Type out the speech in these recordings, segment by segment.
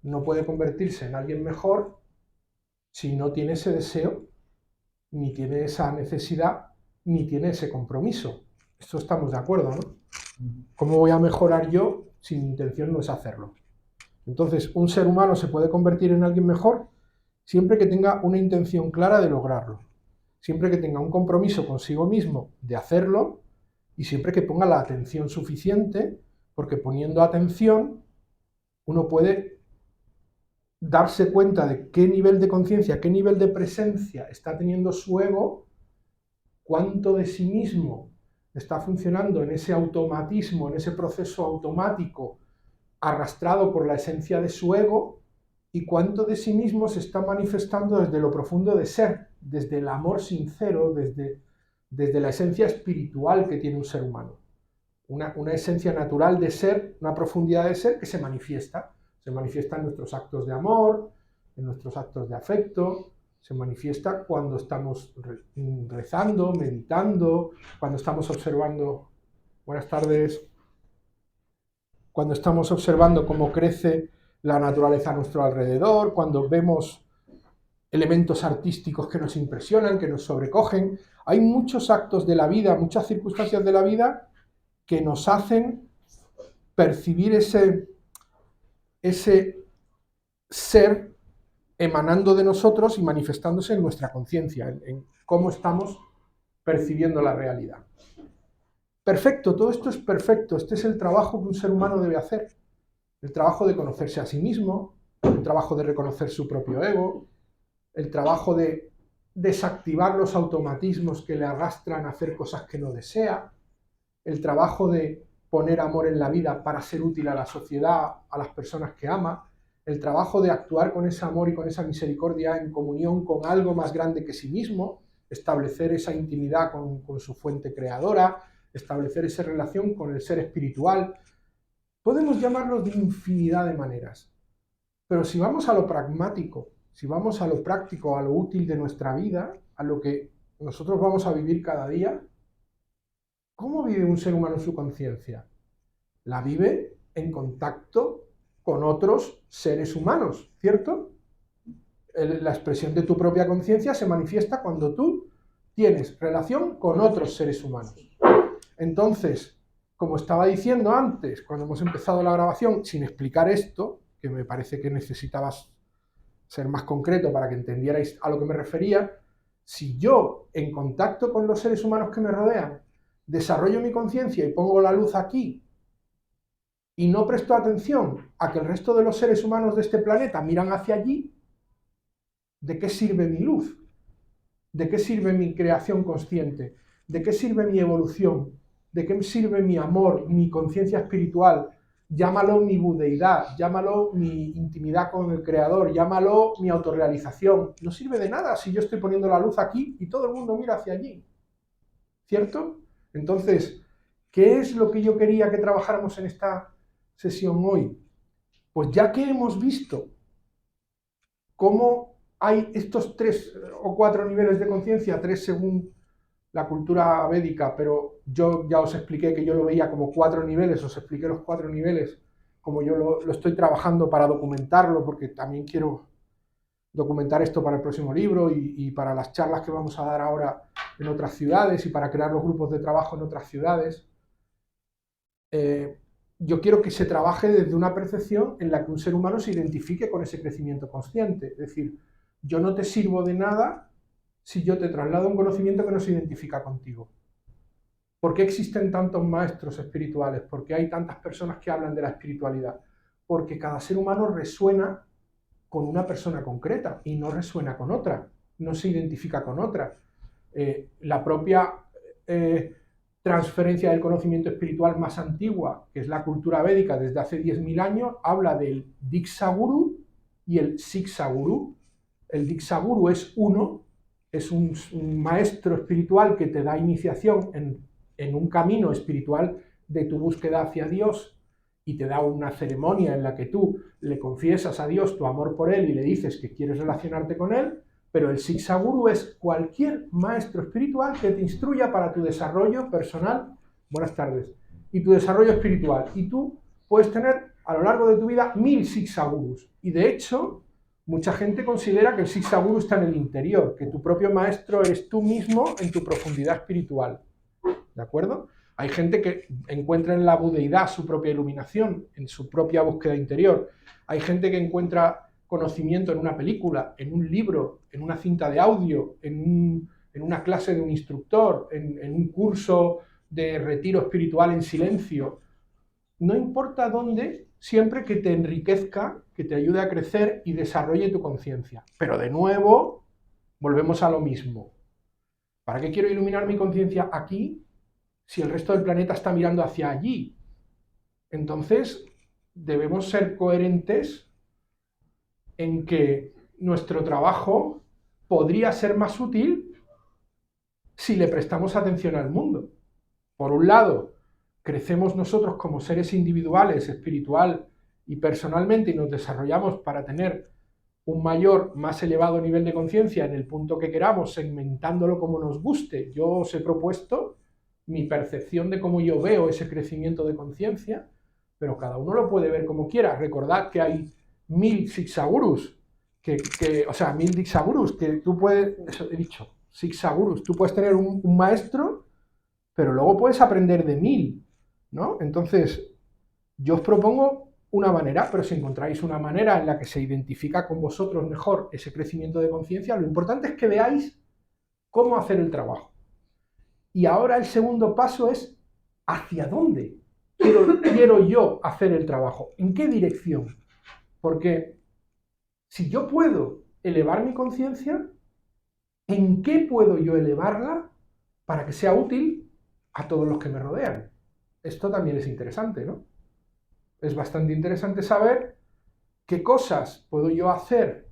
no puede convertirse en alguien mejor si no tiene ese deseo, ni tiene esa necesidad, ni tiene ese compromiso. Esto estamos de acuerdo, ¿no? ¿Cómo voy a mejorar yo si mi intención no es hacerlo? Entonces, un ser humano se puede convertir en alguien mejor siempre que tenga una intención clara de lograrlo, siempre que tenga un compromiso consigo mismo de hacerlo y siempre que ponga la atención suficiente, porque poniendo atención uno puede darse cuenta de qué nivel de conciencia, qué nivel de presencia está teniendo su ego, cuánto de sí mismo está funcionando en ese automatismo, en ese proceso automático arrastrado por la esencia de su ego, y cuánto de sí mismo se está manifestando desde lo profundo de ser, desde el amor sincero, desde la esencia espiritual que tiene un ser humano. Una esencia natural de ser, una profundidad de ser que se manifiesta en nuestros actos de amor, en nuestros actos de afecto, se manifiesta cuando estamos rezando, meditando, cuando estamos observando, buenas tardes, cuando estamos observando cómo crece la naturaleza a nuestro alrededor, cuando vemos elementos artísticos que nos impresionan, que nos sobrecogen. Hay muchos actos de la vida, muchas circunstancias de la vida que nos hacen percibir ese ser emanando de nosotros y manifestándose en nuestra conciencia, en cómo estamos percibiendo la realidad. Perfecto, todo esto es perfecto, este es el trabajo que un ser humano debe hacer, el trabajo de conocerse a sí mismo, el trabajo de reconocer su propio ego, el trabajo de desactivar los automatismos que le arrastran a hacer cosas que no desea, el trabajo de poner amor en la vida para ser útil a la sociedad, a las personas que ama, el trabajo de actuar con ese amor y con esa misericordia en comunión con algo más grande que sí mismo, establecer esa intimidad con su fuente creadora, establecer esa relación con el ser espiritual. Podemos llamarlo de infinidad de maneras, pero si vamos a lo pragmático, si vamos a lo práctico, a lo útil de nuestra vida, a lo que nosotros vamos a vivir cada día, ¿cómo vive un ser humano su conciencia? La vive en contacto con otros seres humanos, ¿cierto? La expresión de tu propia conciencia se manifiesta cuando tú tienes relación con otros seres humanos. Entonces, como estaba diciendo antes, cuando hemos empezado la grabación, sin explicar esto, que me parece que necesitabas ser más concreto para que entendierais a lo que me refería, si yo, en contacto con los seres humanos que me rodean, desarrollo mi conciencia y pongo la luz aquí, y no presto atención a que el resto de los seres humanos de este planeta miran hacia allí, ¿de qué sirve mi luz? ¿De qué sirve mi creación consciente? ¿De qué sirve mi evolución? ¿De qué sirve mi amor, mi conciencia espiritual? Llámalo mi budeidad, llámalo mi intimidad con el Creador, llámalo mi autorrealización. No sirve de nada si yo estoy poniendo la luz aquí y todo el mundo mira hacia allí. ¿Cierto? Entonces, ¿qué es lo que yo quería que trabajáramos en esta sesión hoy? Pues ya que hemos visto cómo hay estos 3 o 4 niveles de conciencia, 3 según la cultura védica, pero yo ya os expliqué que yo lo veía como 4 niveles, os expliqué los 4 niveles, como yo lo estoy trabajando para documentarlo, porque también quiero documentar esto para el próximo libro y para las charlas que vamos a dar ahora en otras ciudades y para crear los grupos de trabajo en otras ciudades. Yo quiero que se trabaje desde una percepción en la que un ser humano se identifique con ese crecimiento consciente. Es decir, yo no te sirvo de nada si yo te traslado un conocimiento que no se identifica contigo. ¿Por qué existen tantos maestros espirituales? ¿Por qué hay tantas personas que hablan de la espiritualidad? Porque cada ser humano resuena con una persona concreta y no resuena con otra, no se identifica con otra. La propia transferencia del conocimiento espiritual más antigua, que es la cultura védica desde hace 10.000 años, habla del Diksha Guru y el Siksha Guru. El Diksha Guru es uno, es un maestro espiritual que te da iniciación en un camino espiritual de tu búsqueda hacia Dios y te da una ceremonia en la que tú le confiesas a Dios tu amor por Él y le dices que quieres relacionarte con Él. Pero el Siksha Guru es cualquier maestro espiritual que te instruya para tu desarrollo personal, buenas tardes, y tu desarrollo espiritual. Y tú puedes tener a lo largo de tu vida 1000 siksagurus. Y de hecho, mucha gente considera que el siksaguru está en el interior, que tu propio maestro eres tú mismo en tu profundidad espiritual. ¿De acuerdo? Hay gente que encuentra en la budeidad su propia iluminación, en su propia búsqueda interior. Hay gente que encuentra conocimiento en una película, en un libro, en una cinta de audio, en una clase de un instructor, en un curso de retiro espiritual en silencio. No importa dónde, siempre que te enriquezca, que te ayude a crecer y desarrolle tu conciencia. Pero de nuevo, volvemos a lo mismo. ¿Para qué quiero iluminar mi conciencia aquí si el resto del planeta está mirando hacia allí? Entonces, debemos ser coherentes en que nuestro trabajo podría ser más útil si le prestamos atención al mundo. Por un lado, crecemos nosotros como seres individuales, espiritual y personalmente, y nos desarrollamos para tener un mayor, más elevado nivel de conciencia en el punto que queramos, segmentándolo como nos guste. Yo os he propuesto mi percepción de cómo yo veo ese crecimiento de conciencia, pero cada uno lo puede ver como quiera. Recordad que hay 1000 siksagurus, o sea, 1000 diksagurus, que tú puedes, eso he dicho, siksagurus, tú puedes tener un maestro, pero luego puedes aprender de 1000, ¿no? Entonces, yo os propongo una manera, pero si encontráis una manera en la que se identifica con vosotros mejor ese crecimiento de conciencia, lo importante es que veáis cómo hacer el trabajo. Y ahora el segundo paso es ¿hacia dónde quiero yo hacer el trabajo? ¿En qué dirección? Porque si yo puedo elevar mi conciencia, ¿en qué puedo yo elevarla para que sea útil a todos los que me rodean? Esto también es interesante, ¿no? Es bastante interesante saber qué cosas puedo yo hacer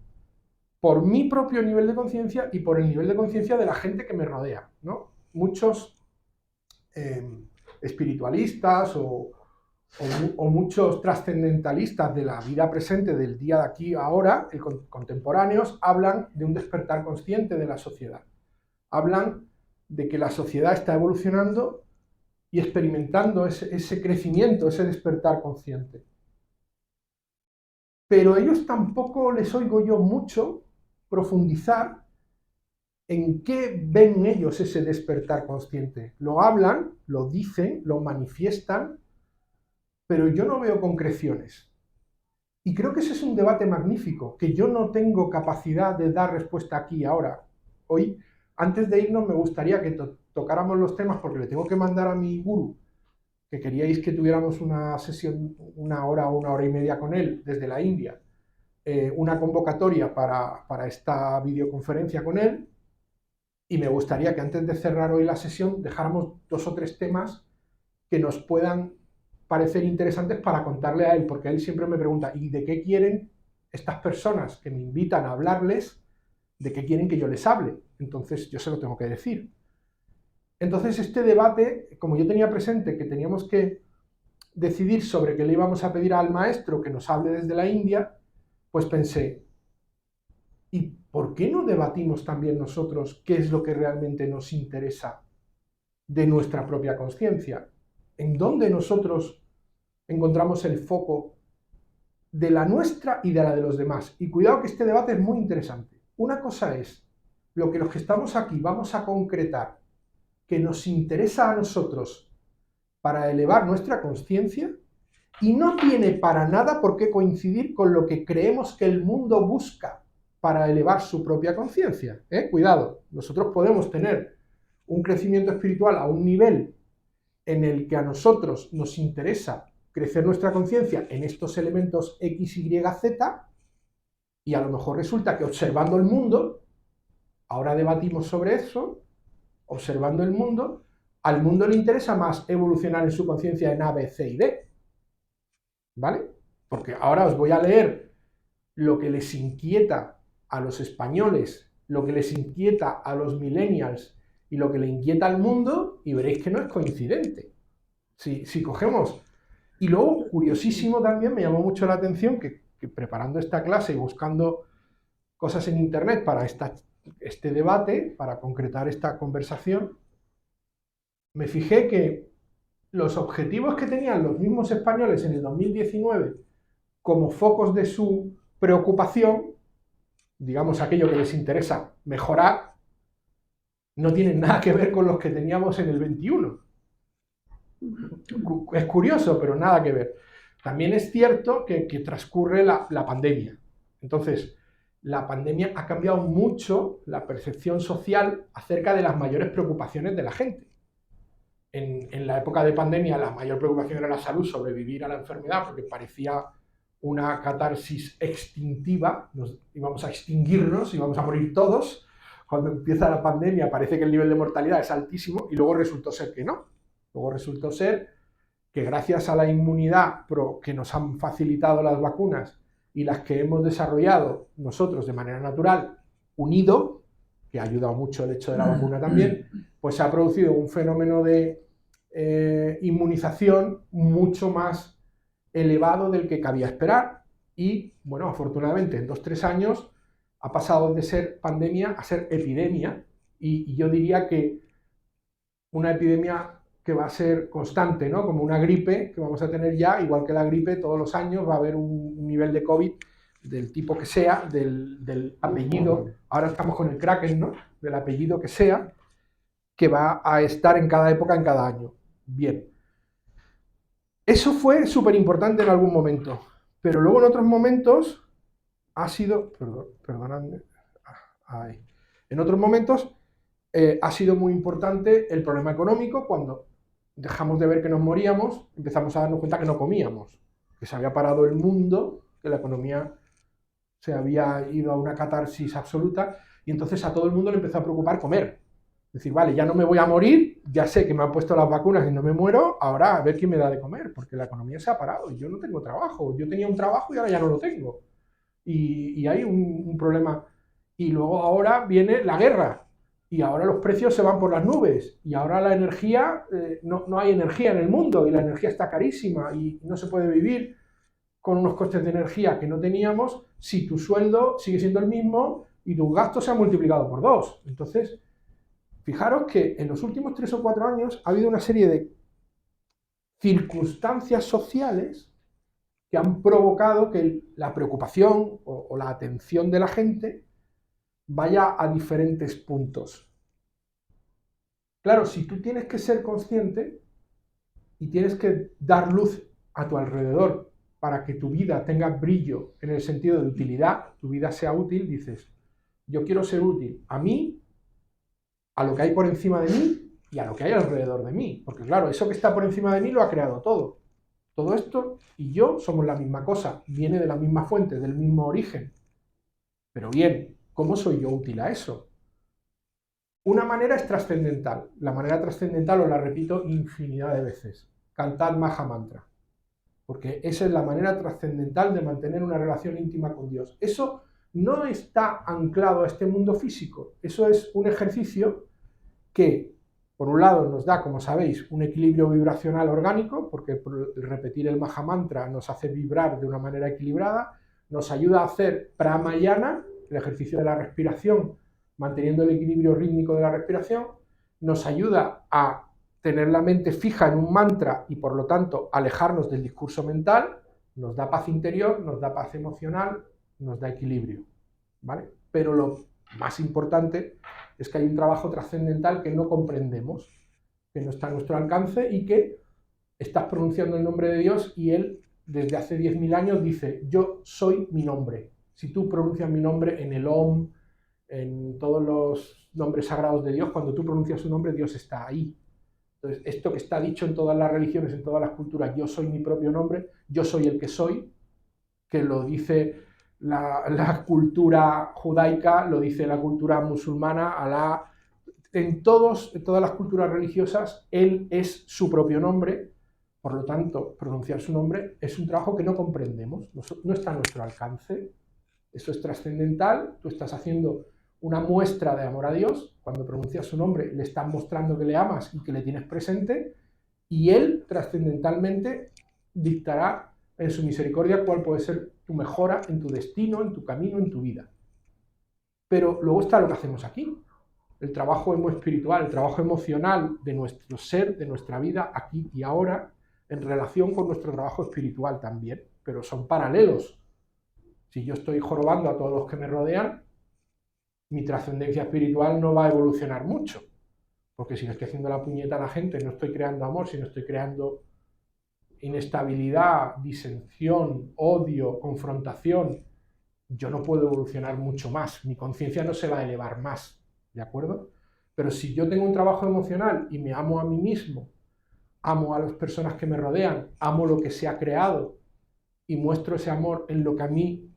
por mi propio nivel de conciencia y por el nivel de conciencia de la gente que me rodea, ¿no? Muchos espiritualistas o muchos trascendentalistas de la vida presente, del día de aquí a ahora, contemporáneos, hablan de un despertar consciente de la sociedad. Hablan de que la sociedad está evolucionando y experimentando ese crecimiento, ese despertar consciente. Pero a ellos tampoco les oigo yo mucho profundizar en qué ven ellos ese despertar consciente. Lo hablan, lo dicen, lo manifiestan, pero yo no veo concreciones. Y creo que ese es un debate magnífico, que yo no tengo capacidad de dar respuesta aquí ahora. Hoy, antes de irnos, me gustaría que tocáramos los temas, porque le tengo que mandar a mi gurú, que queríais que tuviéramos una sesión, 1 hora o 1 hora y media con él desde la India, una convocatoria para esta videoconferencia con él, y me gustaría que antes de cerrar hoy la sesión dejáramos 2 o 3 temas que nos puedan parecer interesantes para contarle a él, porque él siempre me pregunta, ¿y de qué quieren estas personas que me invitan a hablarles, de qué quieren que yo les hable? Entonces yo se lo tengo que decir. Entonces este debate, como yo tenía presente que teníamos que decidir sobre qué le íbamos a pedir al maestro que nos hable desde la India, pues pensé, ¿y por qué no debatimos también nosotros qué es lo que realmente nos interesa de nuestra propia conciencia? ¿En dónde nosotros encontramos el foco de la nuestra y de la de los demás? Y cuidado que este debate es muy interesante. Una cosa es lo que los que estamos aquí vamos a concretar que nos interesa a nosotros para elevar nuestra conciencia, y no tiene para nada por qué coincidir con lo que creemos que el mundo busca para elevar su propia conciencia. Cuidado, nosotros podemos tener un crecimiento espiritual a un nivel en el que a nosotros nos interesa crecer nuestra conciencia en estos elementos X, Y, Z, y a lo mejor resulta que observando el mundo, ahora debatimos sobre eso, observando el mundo, al mundo le interesa más evolucionar en su conciencia en A, B, C y D. ¿Vale? Porque ahora os voy a leer lo que les inquieta a los españoles, lo que les inquieta a los millennials y lo que le inquieta al mundo, y veréis que no es coincidente. Si cogemos... Y luego, curiosísimo también, me llamó mucho la atención que preparando esta clase y buscando cosas en internet para este debate, para concretar esta conversación, me fijé que los objetivos que tenían los mismos españoles en el 2019 como focos de su preocupación, digamos aquello que les interesa mejorar, no tienen nada que ver con los que teníamos en el 21. Es curioso, pero nada que ver. También es cierto que transcurre la pandemia. Entonces, la pandemia ha cambiado mucho la percepción social acerca de las mayores preocupaciones de la gente. En la época de pandemia la mayor preocupación era la salud, sobrevivir a la enfermedad, porque parecía una catarsis extintiva, nos íbamos a extinguirnos, íbamos a morir todos. Cuando empieza la pandemia parece que el nivel de mortalidad es altísimo y luego resultó ser que no. Luego resultó ser que gracias a la inmunidad que nos han facilitado las vacunas y las que hemos desarrollado nosotros de manera natural, unido, que ha ayudado mucho el hecho de la vacuna también, pues se ha producido un fenómeno de inmunización mucho más elevado del que cabía esperar y, bueno, afortunadamente en 2-3 años ha pasado de ser pandemia a ser epidemia y yo diría que una epidemia que va a ser constante, ¿no? Como una gripe que vamos a tener ya, igual que la gripe, todos los años va a haber un nivel de COVID del tipo que sea, del apellido, ahora estamos con el Kraken, ¿no? Del apellido que sea, que va a estar en cada época, en cada año. Bien. Eso fue súper importante en algún momento, pero luego en otros momentos ha sido, perdonadme, en otros momentos ha sido muy importante el problema económico. Cuando dejamos de ver que nos moríamos, empezamos a darnos cuenta que no comíamos, que se había parado el mundo, que la economía se había ido a una catarsis absoluta, y entonces a todo el mundo le empezó a preocupar comer. Es decir, vale, ya no me voy a morir, ya sé que me han puesto las vacunas y no me muero, ahora a ver quién me da de comer, porque la economía se ha parado y yo no tengo trabajo. Yo tenía un trabajo y ahora ya no lo tengo. Y hay un problema. Y luego ahora viene la guerra y ahora los precios se van por las nubes y ahora la energía, no hay energía en el mundo y la energía está carísima y no se puede vivir con unos costes de energía que no teníamos si tu sueldo sigue siendo el mismo y tus gastos se han multiplicado por 2. Entonces, fijaros que en los últimos 3 o 4 años ha habido una serie de circunstancias sociales que han provocado que la preocupación o la atención de la gente vaya a diferentes puntos. Claro, si tú tienes que ser consciente y tienes que dar luz a tu alrededor para que tu vida tenga brillo en el sentido de utilidad, tu vida sea útil, dices, yo quiero ser útil a mí, a lo que hay por encima de mí y a lo que hay alrededor de mí. Porque claro, eso que está por encima de mí lo ha creado todo. Todo esto y yo somos la misma cosa, viene de la misma fuente, del mismo origen. Pero bien, ¿cómo soy yo útil a eso? Una manera es trascendental. La manera trascendental os la repito infinidad de veces. Cantad Maha Mantra. Porque esa es la manera trascendental de mantener una relación íntima con Dios. Eso no está anclado a este mundo físico. Eso es un ejercicio que, por un lado, nos da, como sabéis, un equilibrio vibracional orgánico, porque repetir el Maha Mantra nos hace vibrar de una manera equilibrada, nos ayuda a hacer Pramayana, el ejercicio de la respiración, manteniendo el equilibrio rítmico de la respiración, nos ayuda a tener la mente fija en un mantra y por lo tanto alejarnos del discurso mental, nos da paz interior, nos da paz emocional, nos da equilibrio, ¿vale? Pero lo más importante es que hay un trabajo trascendental que no comprendemos, que no está a nuestro alcance y que estás pronunciando el nombre de Dios y Él desde hace 10.000 años dice, yo soy mi nombre. Si tú pronuncias mi nombre en el Om, en todos los nombres sagrados de Dios, cuando tú pronuncias su nombre, Dios está ahí. Entonces, esto que está dicho en todas las religiones, en todas las culturas, yo soy mi propio nombre, yo soy el que soy, que lo dice la cultura judaica, lo dice la cultura musulmana, Alá, en todas las culturas religiosas, Él es su propio nombre, por lo tanto, pronunciar su nombre es un trabajo que no comprendemos, no está a nuestro alcance, eso es trascendental, tú estás haciendo una muestra de amor a Dios, cuando pronuncias su nombre le estás mostrando que le amas y que le tienes presente, y Él trascendentalmente dictará en su misericordia cuál puede ser tu mejora en tu destino, en tu camino, en tu vida. Pero luego está lo que hacemos aquí. el trabajo espiritual, el trabajo emocional de nuestro ser, de nuestra vida aquí y ahora, en relación con nuestro trabajo espiritual también, pero son paralelos. Si yo estoy jorobando a todos los que me rodean, mi trascendencia espiritual no va a evolucionar mucho, porque si no estoy haciendo la puñeta a la gente, no estoy creando amor, sino estoy creando inestabilidad, disensión, odio, confrontación, yo no puedo evolucionar mucho más, mi conciencia no se va a elevar más, ¿de acuerdo? Pero si yo tengo un trabajo emocional y me amo a mí mismo, amo a las personas que me rodean, amo lo que se ha creado y muestro ese amor en lo que a mí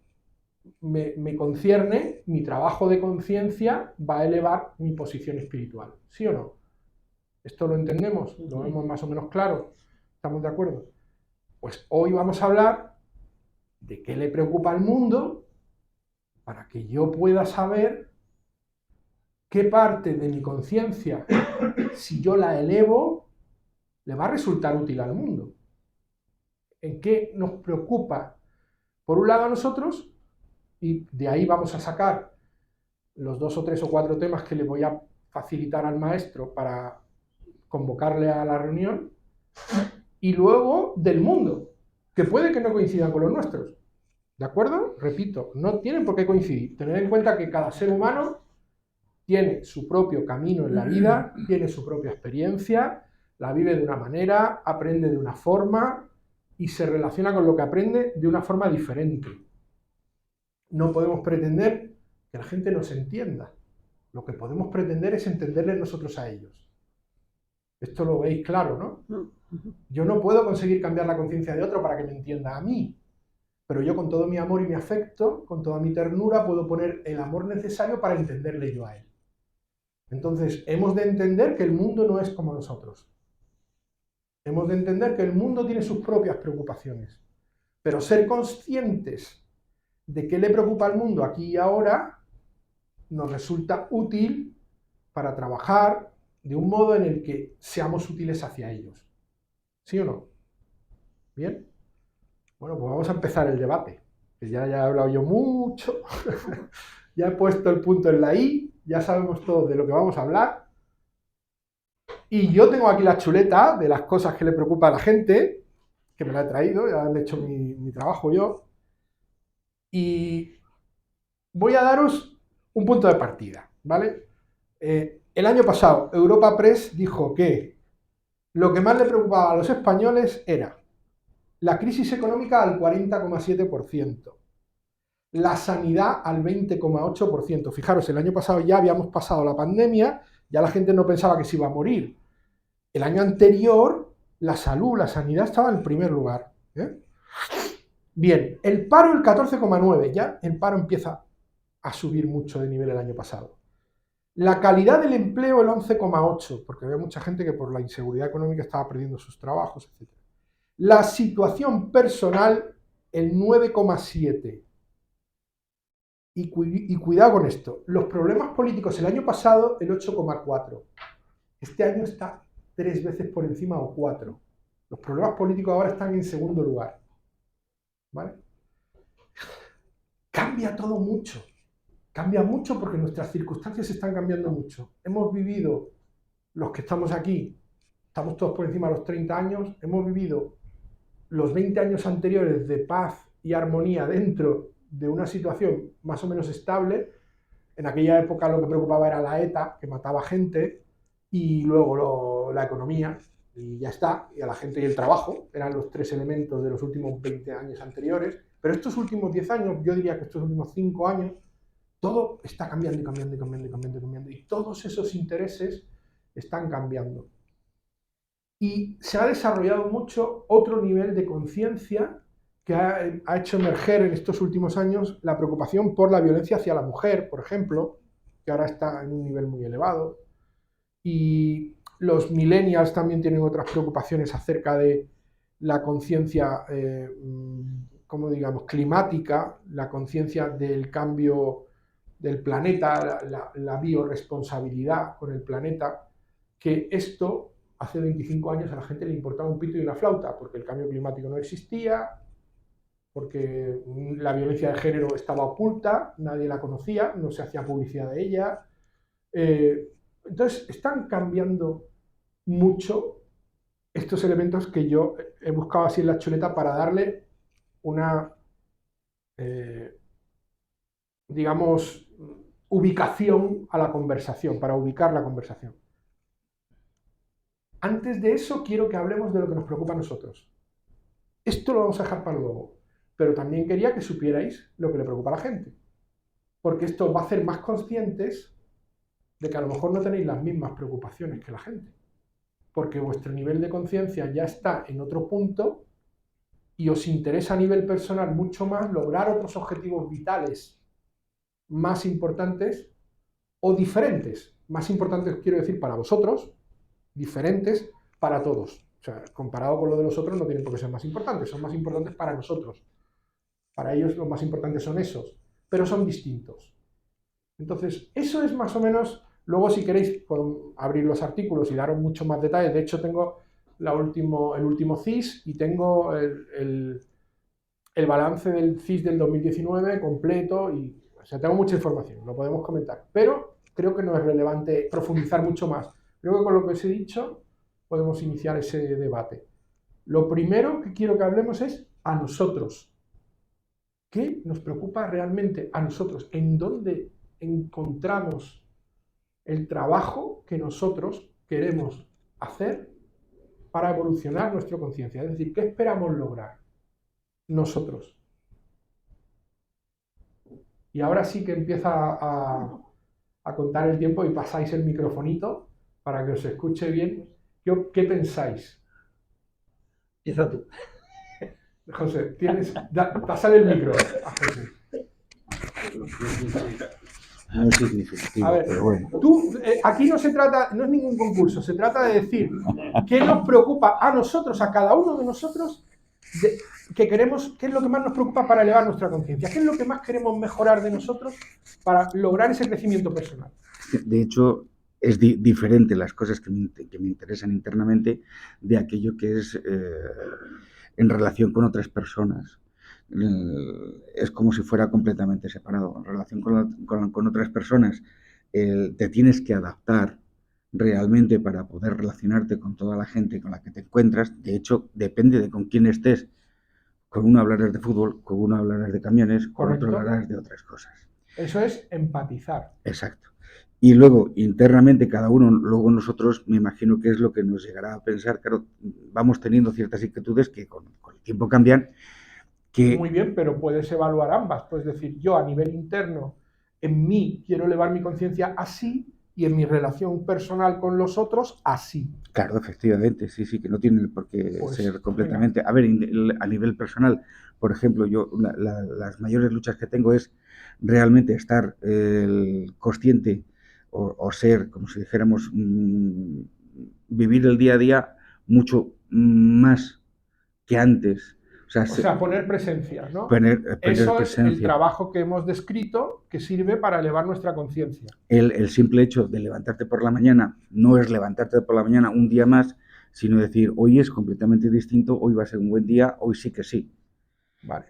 me concierne, mi trabajo de conciencia va a elevar mi posición espiritual, ¿sí o no? ¿Esto lo entendemos? ¿Lo vemos más o menos claro? ¿Estamos de acuerdo? Pues hoy vamos a hablar de qué le preocupa al mundo para que yo pueda saber qué parte de mi conciencia, si yo la elevo, le va a resultar útil al mundo. ¿En qué nos preocupa? Por un lado a nosotros, y de ahí vamos a sacar los 2 o 3 o 4 temas que le voy a facilitar al maestro para convocarle a la reunión, y luego del mundo, que puede que no coincidan con los nuestros. ¿De acuerdo? Repito, no tienen por qué coincidir. Tened en cuenta que cada ser humano tiene su propio camino en la vida, tiene su propia experiencia, la vive de una manera, aprende de una forma y se relaciona con lo que aprende de una forma diferente. No podemos pretender que la gente nos entienda. Lo que podemos pretender es entenderle nosotros a ellos. Esto lo veis claro, ¿no? Yo no puedo conseguir cambiar la conciencia de otro para que me entienda a mí, pero yo con todo mi amor y mi afecto, con toda mi ternura, puedo poner el amor necesario para entenderle yo a él. Entonces, hemos de entender que el mundo no es como nosotros. Hemos de entender que el mundo tiene sus propias preocupaciones, pero ser conscientes de qué le preocupa al mundo aquí y ahora nos resulta útil para trabajar de un modo en el que seamos útiles hacia ellos. ¿Sí o no? ¿Bien? Bueno, pues vamos a empezar el debate, que ya he hablado yo mucho, ya he puesto el punto en la I, ya sabemos todos de lo que vamos a hablar. Y yo tengo aquí la chuleta de las cosas que le preocupa a la gente, que me la he traído, ya he hecho mi trabajo yo. Y voy a daros un punto de partida, ¿vale? El año pasado, Europa Press dijo que lo que más le preocupaba a los españoles era la crisis económica al 40,7%, la sanidad al 20,8%. Fijaros, el año pasado ya habíamos pasado la pandemia, ya la gente no pensaba que se iba a morir. El año anterior, la salud, la sanidad estaba en primer lugar. Bien, el paro el 14,9%, ya el paro empieza a subir mucho de nivel el año pasado. La calidad del empleo el 11,8%, porque había mucha gente que por la inseguridad económica estaba perdiendo sus trabajos, etc. La situación personal el 9,7%. Y cuidado con esto, los problemas políticos el año pasado el 8,4%. Este año está 3 veces por encima o 4. Los problemas políticos ahora están en segundo lugar. ¿Vale? Cambia todo mucho. Cambia mucho porque nuestras circunstancias están cambiando mucho. Hemos vivido, los que estamos aquí, estamos todos por encima de los 30 años, hemos vivido los 20 años anteriores de paz y armonía dentro de una situación más o menos estable. En aquella época lo que preocupaba era la ETA, que mataba gente, y luego la economía, y ya está, y a la gente y el trabajo, eran los 3 elementos de los últimos 20 años anteriores, pero estos últimos 10 años, yo diría que estos últimos 5 años, todo está cambiando y cambiando y cambiando y cambiando y cambiando, y todos esos intereses están cambiando. Y se ha desarrollado mucho otro nivel de conciencia que ha hecho emerger en estos últimos años la preocupación por la violencia hacia la mujer, por ejemplo, que ahora está en un nivel muy elevado. Y los millennials también tienen otras preocupaciones acerca de la conciencia, como digamos, climática, la conciencia del cambio del planeta, la bioresponsabilidad con el planeta, que esto hace 25 años a la gente le importaba un pito y una flauta, porque el cambio climático no existía, porque la violencia de género estaba oculta, nadie la conocía, no se hacía publicidad de ella, Entonces, están cambiando mucho estos elementos que yo he buscado así en la chuleta para darle una, digamos, ubicación a la conversación, para ubicar la conversación. Antes de eso, quiero que hablemos de lo que nos preocupa a nosotros. Esto lo vamos a dejar para luego, pero también quería que supierais lo que le preocupa a la gente, porque esto va a hacer más conscientes de que a lo mejor no tenéis las mismas preocupaciones que la gente, porque vuestro nivel de conciencia ya está en otro punto y os interesa a nivel personal mucho más lograr otros objetivos vitales más importantes o diferentes. Más importantes quiero decir para vosotros, diferentes para todos. O sea, comparado con lo de los otros no tienen por qué ser más importantes, son más importantes para nosotros. Para ellos los más importantes son esos, pero son distintos. Entonces, eso es más o menos, luego si queréis puedo abrir los artículos y daros mucho más detalles. De hecho, tengo el último CIS y tengo el balance del CIS del 2019 completo. O sea, tengo mucha información, lo podemos comentar. Pero creo que no es relevante profundizar mucho más. Creo que con lo que os he dicho podemos iniciar ese debate. Lo primero que quiero que hablemos es a nosotros. ¿Qué nos preocupa realmente a nosotros? ¿En dónde encontramos el trabajo que nosotros queremos hacer para evolucionar nuestra conciencia? Es decir, ¿qué esperamos lograr nosotros? Y ahora sí que empieza a contar el tiempo y pasáis el microfonito para que os escuche bien. ¿Qué pensáis? Empieza tú. José, pásale el micro a José. No es significativo, A ver, pero bueno. Aquí no se trata, no es ningún concurso, se trata de decir qué nos preocupa a nosotros, a cada uno de nosotros, que queremos, qué es lo que más nos preocupa para elevar nuestra conciencia, qué es lo que más queremos mejorar de nosotros para lograr ese crecimiento personal. De hecho, es diferente las cosas que me interesan internamente de aquello que es en relación con otras personas. Es como si fuera completamente separado. En relación con otras personas, te tienes que adaptar realmente para poder relacionarte con toda la gente con la que te encuentras. De hecho, depende de con quién estés. Con uno hablarás de fútbol, con uno hablarás de camiones, con otro hablarás de otras cosas. Eso es empatizar. Exacto. Y luego, internamente, cada uno, luego nosotros, me imagino que es lo que nos llegará a pensar, claro, vamos teniendo ciertas inquietudes que con el tiempo cambian. Muy bien, pero puedes evaluar ambas. Puedes decir, yo a nivel interno, en mí quiero elevar mi conciencia así, y en mi relación personal con los otros, así. Claro, efectivamente, sí, que no tiene por qué ser completamente... Venga. A ver, a nivel personal, por ejemplo, yo las mayores luchas que tengo es realmente estar consciente o ser, como si dijéramos, vivir el día a día mucho más que antes. O sea, poner presencia, ¿no? Poner Eso presencia. Es el trabajo que hemos descrito que sirve para elevar nuestra conciencia. El simple hecho de levantarte por la mañana no es levantarte por la mañana un día más, sino decir, hoy es completamente distinto, hoy va a ser un buen día, hoy sí que sí. Vale.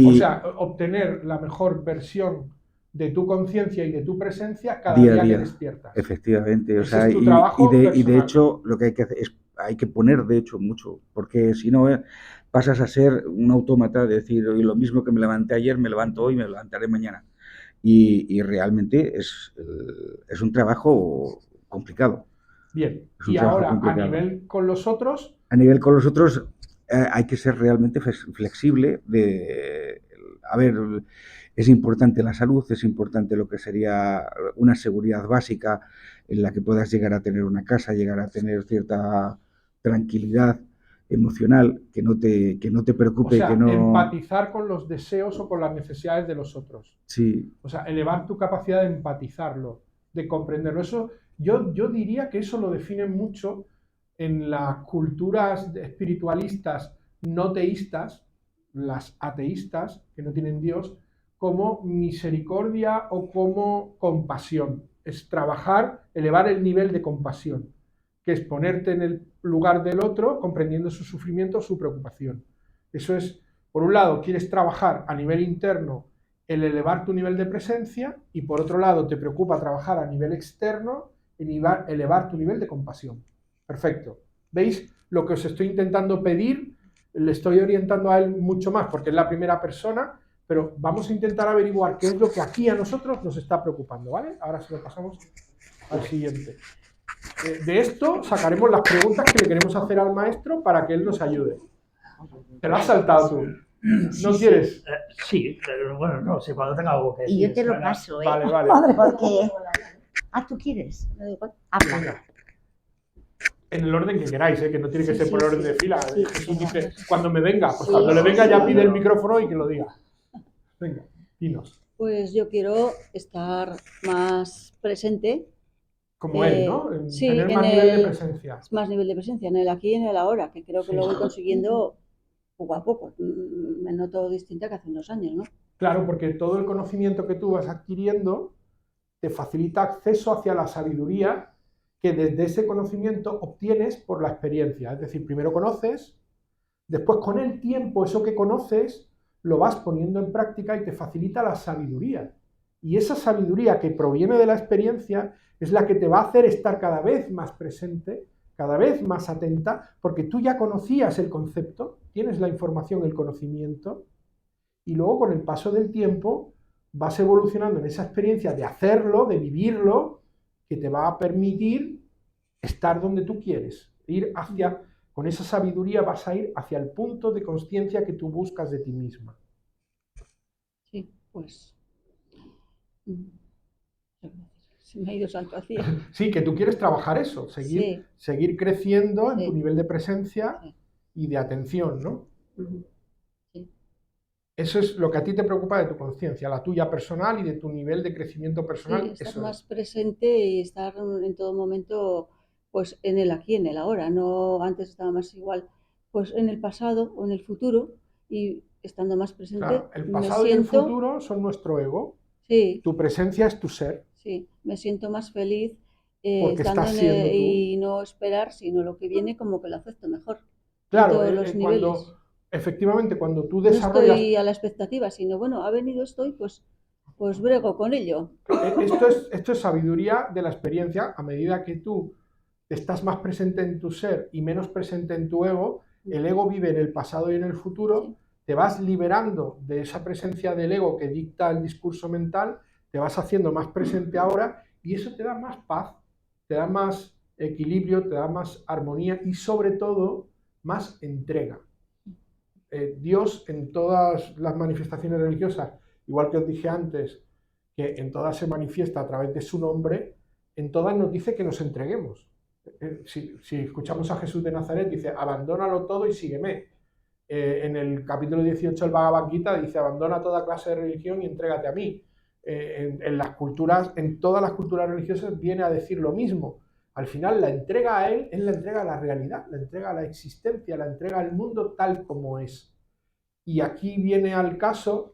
O sea, obtener la mejor versión de tu conciencia y de tu presencia cada día que despiertas. Efectivamente. O sea, es tu trabajo y de hecho, lo que hay que hacer es, hay que poner, de hecho, mucho, porque si no, pasas a ser un autómata, de decir, hoy lo mismo que me levanté ayer, me levanto hoy, me levantaré mañana. Y realmente es un trabajo complicado. Bien, y ahora complicado. A nivel con los otros... A nivel con los otros hay que ser realmente flexible. A ver, es importante la salud, es importante lo que sería una seguridad básica en la que puedas llegar a tener una casa, llegar a tener cierta tranquilidad emocional, que no te preocupe. O sea, que no... empatizar con los deseos o con las necesidades de los otros. Sí. O sea, elevar tu capacidad de empatizarlo, de comprenderlo. Eso, yo diría que eso lo define mucho en las culturas espiritualistas no teístas, las ateístas, que no tienen Dios, como misericordia o como compasión. Es trabajar, elevar el nivel de compasión, que es ponerte en el lugar del otro, comprendiendo su sufrimiento, su preocupación. Eso es, por un lado, quieres trabajar a nivel interno el elevar tu nivel de presencia, y por otro lado te preocupa trabajar a nivel externo elevar tu nivel de compasión. Perfecto. ¿Veis lo que os estoy intentando pedir? Le estoy orientando a él mucho más porque es la primera persona, pero vamos a intentar averiguar qué es lo que aquí a nosotros nos está preocupando, ¿vale? Ahora se lo pasamos al siguiente. De esto sacaremos las preguntas que le queremos hacer al maestro para que él nos ayude. ¿Te lo has saltado tú? ¿No quieres? Sí, pero bueno, no sé, cuando tenga algo que decir. Y yo te lo paso, ¿eh? Vale, vale. Madre, porque... Ah, ¿tú quieres? Me da igual. Habla. Venga. En el orden que queráis, que no tiene que Sí, ser sí, por orden sí. de fila. Sí, Jesús sí. dice, cuando me venga, pues Sí, cuando le venga sí, ya sí. pide el micrófono y que lo diga. Venga, dinos. Pues yo quiero estar más presente, Como él, ¿no? sí, Tener en más nivel de el- presencia. más nivel de presencia en el aquí y en el ahora, que creo que Sí. lo voy consiguiendo poco a poco. Me noto distinta que hace unos años, ¿no? Claro, porque todo el conocimiento que tú vas adquiriendo te facilita acceso hacia la sabiduría que desde ese conocimiento obtienes por la experiencia. Es decir, primero conoces, después con el tiempo eso que conoces lo vas poniendo en práctica y te facilita la sabiduría. Y esa sabiduría que proviene de la experiencia es la que te va a hacer estar cada vez más presente, cada vez más atenta, porque tú ya conocías el concepto, tienes la información, el conocimiento, y luego con el paso del tiempo vas evolucionando en esa experiencia de hacerlo, de vivirlo, que te va a permitir estar donde tú quieres, ir hacia, con esa sabiduría vas a ir hacia el punto de conciencia que tú buscas de ti misma. Sí, pues... Se me ha ido salto hacia. Sí, que tú quieres trabajar eso, Sí. seguir creciendo en Sí. tu nivel de presencia Sí. y de atención, ¿no? Ujú. Sí. Eso es lo que a ti te preocupa de tu conciencia, la tuya personal y de tu nivel de crecimiento personal. Sí, estar Eso más es. presente y estar en todo momento, pues en el aquí, en el ahora. No antes estaba más igual, pues en el pasado o en el futuro, y estando más presente Claro, el me pasado y el siento, futuro son nuestro ego, sí, tu presencia es tu ser, sí, me siento más feliz porque estando estás siendo tú. y no esperar, sino lo que viene como que lo acepto mejor. Claro, en todos los niveles. efectivamente, cuando tú No desarrollas... estoy a la expectativa, sino bueno, ha venido esto y pues brego con ello. Esto es sabiduría de la experiencia. A medida que tú estás más presente en tu ser y menos presente en tu ego, el ego vive en el pasado y en el futuro, Sí. te vas liberando de esa presencia del ego que dicta el discurso mental, te vas haciendo más presente ahora y eso te da más paz, te da más equilibrio, te da más armonía y sobre todo más entrega. Dios en todas las manifestaciones religiosas, igual que os dije antes, que en todas se manifiesta a través de su nombre, en todas nos dice que nos entreguemos. Si escuchamos a Jesús de Nazaret, dice, abandónalo todo y sígueme. En el capítulo 18 del Bhagavad Gita dice, abandona toda clase de religión y entrégate a mí. En todas las culturas religiosas viene a decir lo mismo. Al final la entrega a él es la entrega a la realidad, la entrega a la existencia, la entrega al mundo tal como es. Y aquí viene al caso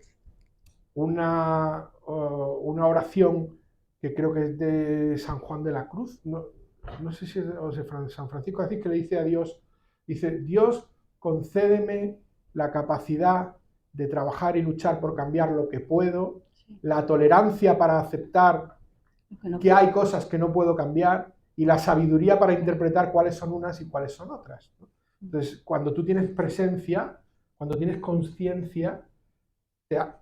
una oración que creo que es de San Juan de la Cruz, no sé si es de San Francisco de Asís, que le dice a Dios, dice, Dios, concédeme la capacidad de trabajar y luchar por cambiar lo que puedo, Sí. la tolerancia para aceptar No que hay cosas que no puedo cambiar y la sabiduría para interpretar cuáles son unas y cuáles son otras. Entonces, cuando tú tienes presencia, cuando tienes conciencia,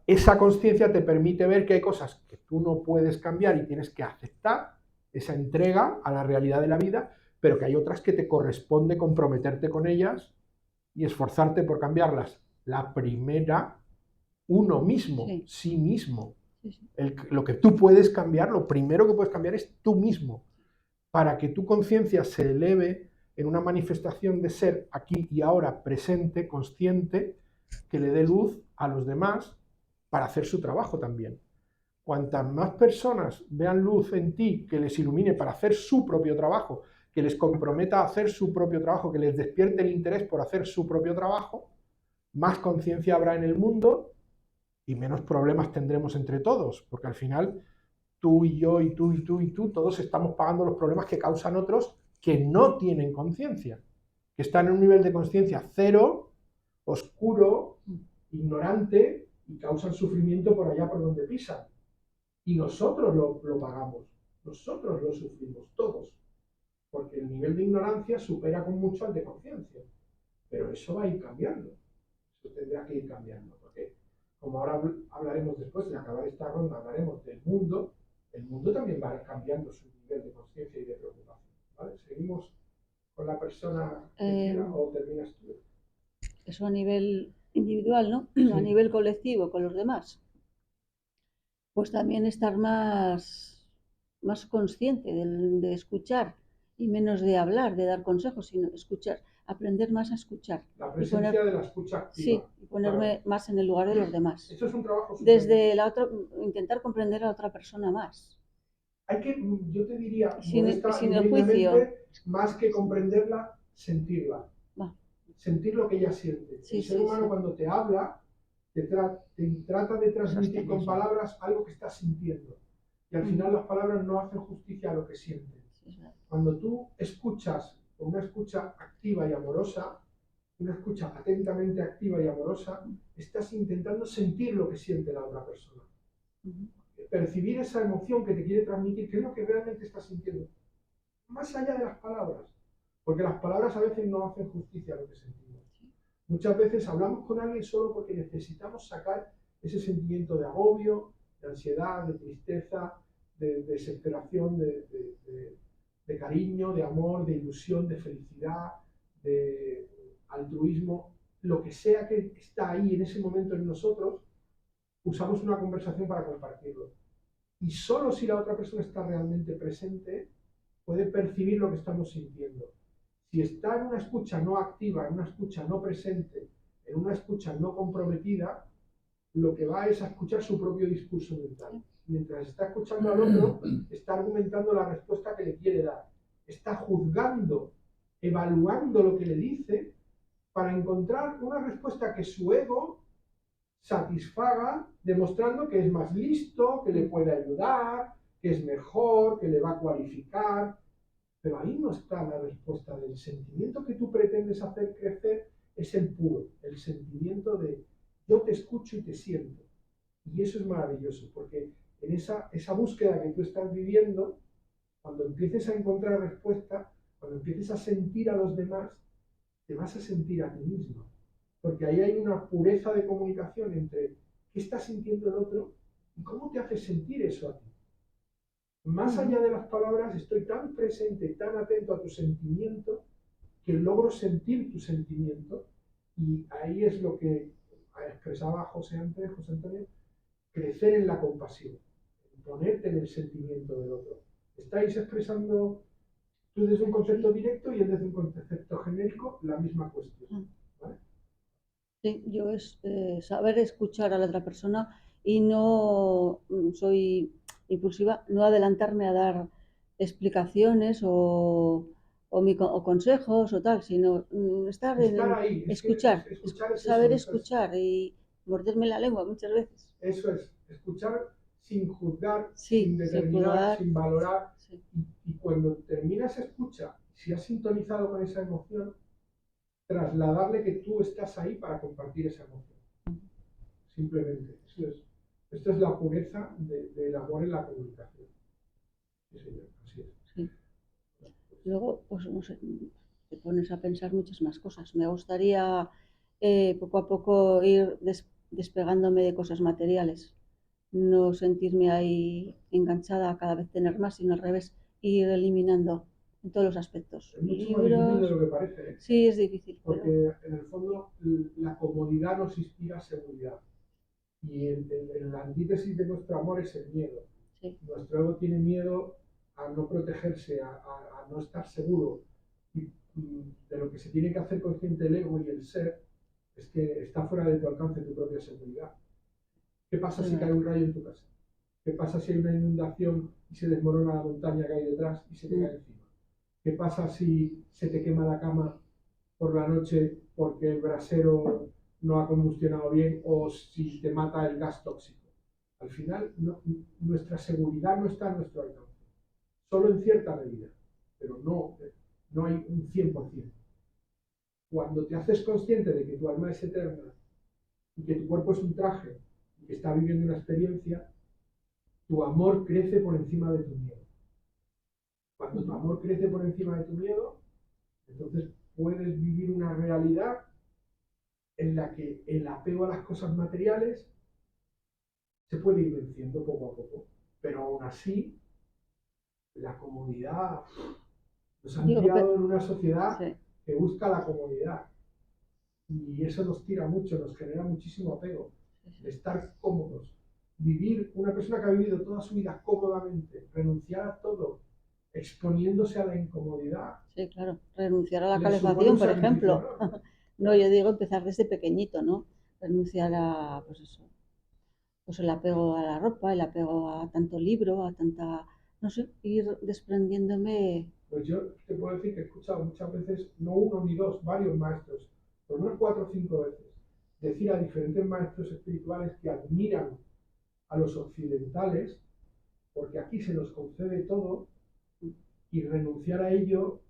esa conciencia te permite ver que hay cosas que tú no puedes cambiar y tienes que aceptar esa entrega a la realidad de la vida, pero que hay otras que te corresponde comprometerte con ellas y esforzarte por cambiarlas. La primera, uno mismo, sí mismo. Sí, sí. Lo que tú puedes cambiar, lo primero que puedes cambiar es tú mismo, para que tu conciencia se eleve en una manifestación de ser aquí y ahora presente, consciente, que le dé luz a los demás para hacer su trabajo también. Cuantas más personas vean luz en ti que les ilumine para hacer su propio trabajo, que les comprometa a hacer su propio trabajo, que les despierte el interés por hacer su propio trabajo, más conciencia habrá en el mundo y menos problemas tendremos entre todos, porque al final tú y yo y tú y tú y tú, todos estamos pagando los problemas que causan otros que no tienen conciencia, que están en un nivel de conciencia cero, oscuro, ignorante y causan sufrimiento por allá por donde pisan. Y nosotros lo pagamos. Nosotros lo sufrimos todos, porque el nivel de ignorancia supera con mucho al de conciencia. Pero eso va a ir cambiando, eso tendrá que ir cambiando, porque como ahora hablaremos después de acabar esta ronda, hablaremos del mundo, el mundo también va cambiando su nivel de conciencia y de preocupación. ¿Vale? ¿Seguimos con la persona que quiera o terminas tú? Eso a nivel individual, ¿no? Sí. A nivel colectivo, con los demás. Pues también estar más consciente de escuchar y menos de hablar, de dar consejos, sino escuchar, aprender más a escuchar. La presencia de la escucha activa. Sí, y ponerme más en el lugar de los demás. Eso es un trabajo súper Desde la otra, intentar comprender a la otra persona más. Hay que, yo te diría, Sin el modestamente, juicio. más que comprenderla, sentirla. Va. Sentir lo que ella siente. Sí, el ser sí, humano sí. cuando te habla, te trata de transmitir Sostener con eso. palabras algo que estás sintiendo. Y al final las palabras no hacen justicia a lo que sienten. Sí, es verdad. Cuando tú escuchas con una escucha activa y amorosa, una escucha atentamente activa y amorosa, estás intentando sentir lo que siente la otra persona. Percibir esa emoción que te quiere transmitir, qué es lo que realmente estás sintiendo. Más allá de las palabras. Porque las palabras a veces no hacen justicia a lo que sentimos. Muchas veces hablamos con alguien solo porque necesitamos sacar ese sentimiento de agobio, de ansiedad, de tristeza, de desesperación, de cariño, de amor, de ilusión, de felicidad, de altruismo. Lo que sea que está ahí en ese momento en nosotros, usamos una conversación para compartirlo. Y solo si la otra persona está realmente presente, puede percibir lo que estamos sintiendo. Si está en una escucha no activa, en una escucha no presente, en una escucha no comprometida, lo que va es a escuchar su propio discurso mental. Mientras está escuchando al otro, está argumentando la respuesta que le quiere dar. Está juzgando, evaluando lo que le dice para encontrar una respuesta que su ego satisfaga, demostrando que es más listo, que le puede ayudar, que es mejor, que le va a cualificar. Pero ahí no está la respuesta del sentimiento que tú pretendes hacer crecer, es el puro, el sentimiento de yo te escucho y te siento. Y eso es maravilloso, porque en esa búsqueda que tú estás viviendo, cuando empieces a encontrar respuesta, cuando empieces a sentir a los demás, te vas a sentir a ti mismo. Porque ahí hay una pureza de comunicación entre qué está sintiendo el otro y cómo te hace sentir eso a ti. Más allá de las palabras, estoy tan presente, tan atento a tu sentimiento, que logro sentir tu sentimiento, y ahí es lo que expresaba José Antonio, crecer en la compasión, ponerte en el sentimiento del otro. Estáis expresando tú desde un concepto directo y él desde un concepto genérico la misma cuestión. ¿Vale? Sí, yo es saber escuchar a la otra persona y no soy impulsiva, no adelantarme a dar explicaciones o consejos o tal, sino estar ahí, escuchar, escuchar es saber eso, escuchar y morderme la lengua muchas veces. Eso es, escuchar sin juzgar, Sí, sin determinar, juzgar. sin valorar. Sí. Y cuando terminas escucha, si has sintonizado con esa emoción, trasladarle que tú estás ahí para compartir esa emoción. Simplemente. Esto es la pureza del amor en la comunicación. Sí, señor, así es. Sí. Luego, pues no sé, te pones a pensar muchas más cosas. Me gustaría poco a poco ir despegándome de cosas materiales, no sentirme ahí enganchada a cada vez tener más, sino al revés, ir eliminando en todos los aspectos. Es mucho más difícil de lo que parece, ¿eh? Sí, es difícil. Porque Pero en el fondo la comodidad nos inspira seguridad. Y la antítesis de nuestro amor es el miedo. sí. Nuestro ego tiene miedo a no protegerse, a no estar seguro. Y de lo que se tiene que hacer consciente el ego y el ser es que está fuera de tu alcance tu propia seguridad. ¿Qué pasa si cae un rayo en tu casa? ¿Qué pasa si hay una inundación y se desmorona la montaña que hay detrás y se te cae encima? ¿Qué pasa si se te quema la cama por la noche porque el brasero no ha combustionado bien o si te mata el gas tóxico? Al final, nuestra seguridad no está a nuestro alcance. Solo en cierta medida, pero no hay un 100%. Cuando te haces consciente de que tu alma es eterna y que tu cuerpo es un traje y que está viviendo una experiencia, tu amor crece por encima de tu miedo. Cuando tu amor crece por encima de tu miedo, entonces puedes vivir una realidad en la que el apego a las cosas materiales se puede ir venciendo poco a poco, pero aún así la comodidad nos han criado en una sociedad que busca la comodidad y eso nos tira mucho, nos genera muchísimo apego, de estar cómodos. Vivir, una persona que ha vivido toda su vida cómodamente, renunciar a todo, exponiéndose a la incomodidad. Sí, claro, renunciar a la le calefacción, supone un por sacrificio ejemplo. enorme. No, yo digo empezar desde pequeñito, ¿no? Renunciar a, pues eso, pues el apego a la ropa, el apego a tanto libro, a tanta, no sé, ir desprendiéndome. Pues yo te puedo decir que he escuchado muchas veces, no uno ni dos, varios maestros, por lo menos 4 o 5 veces, decir a diferentes maestros espirituales que admiran a los occidentales, porque aquí se nos concede todo, y renunciar a ello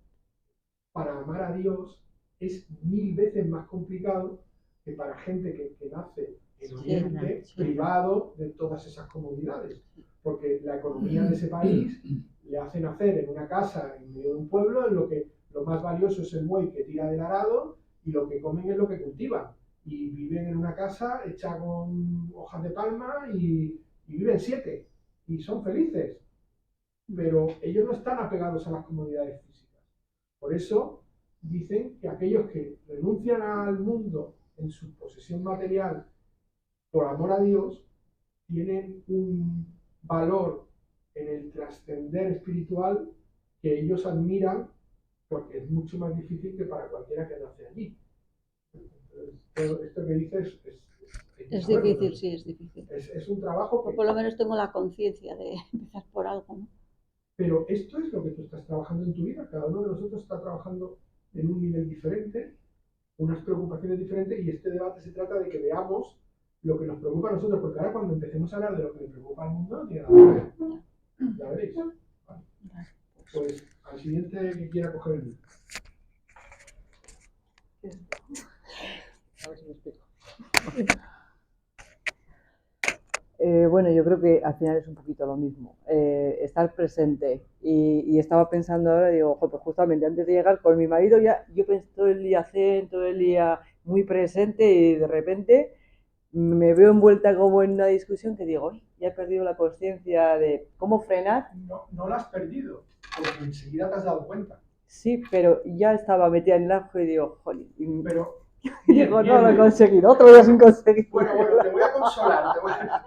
para amar a Dios es 1000 veces más complicado que para gente que nace en Oriente, privado de todas esas comodidades. Porque la economía de ese país le hace nacer en una casa en medio de un pueblo en lo que lo más valioso es el buey que tira del arado y lo que comen es lo que cultivan. Y viven en una casa hecha con hojas de palma y viven 7 y son felices. Pero ellos no están apegados a las comodidades físicas. Por eso dicen que aquellos que renuncian al mundo en su posesión material por amor a Dios tienen un valor en el trascender espiritual que ellos admiran porque es mucho más difícil que para cualquiera que nace allí. Entonces, esto que dices es difícil, sí, es difícil. Es un trabajo que... Por lo menos tengo la conciencia de empezar por algo, ¿no? Pero esto es lo que tú estás trabajando en tu vida. Cada uno de nosotros está trabajando en un nivel diferente, unas preocupaciones diferentes, y este debate se trata de que veamos lo que nos preocupa a nosotros, porque ahora cuando empecemos a hablar de lo que le preocupa al mundo, no tiene nada que ver. Ya veréis. Vale. Pues al siguiente que quiera coger el libro. A ver si me explico. Bueno, yo creo que al final es un poquito lo mismo, estar presente. Y estaba pensando ahora, digo, ojo, pues justamente antes de llegar con mi marido, ya yo pensé todo el día zen, todo el día muy presente y de repente me veo envuelta como en una discusión que digo, ya he perdido la conciencia de cómo frenar. No la has perdido, porque enseguida te has dado cuenta. Sí, pero ya estaba metida en el ajo y digo, joder. Pero... Y digo, no lo he conseguido, otro día sin conseguir. Bueno, te voy a consolar,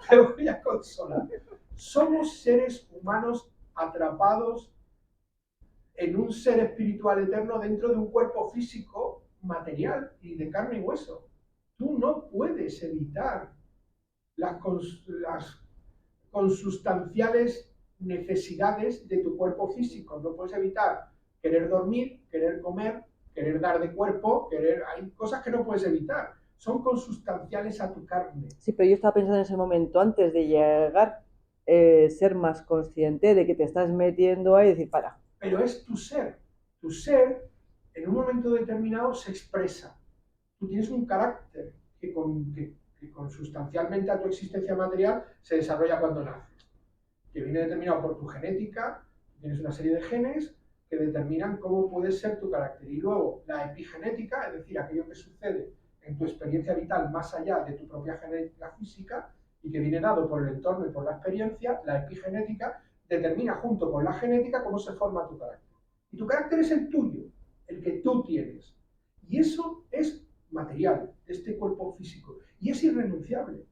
te voy a consolar. Somos seres humanos atrapados en un ser espiritual eterno dentro de un cuerpo físico material y de carne y hueso. Tú no puedes evitar las consustanciales necesidades de tu cuerpo físico. No puedes evitar querer dormir, querer comer, querer dar de cuerpo, hay cosas que no puedes evitar. Son consustanciales a tu carne. Sí, pero yo estaba pensando en ese momento, antes de llegar, ser más consciente de que te estás metiendo ahí y decir, para. Pero es tu ser. Tu ser, en un momento determinado, se expresa. Tú tienes un carácter que consustancialmente a tu existencia material se desarrolla cuando naces, que viene determinado por tu genética. Tienes una serie de genes que determinan cómo puede ser tu carácter. Y luego la epigenética, es decir, aquello que sucede en tu experiencia vital más allá de tu propia genética física y que viene dado por el entorno y por la experiencia, la epigenética determina junto con la genética cómo se forma tu carácter. Y tu carácter es el tuyo, el que tú tienes. Y eso es material, este cuerpo físico. Y es irrenunciable.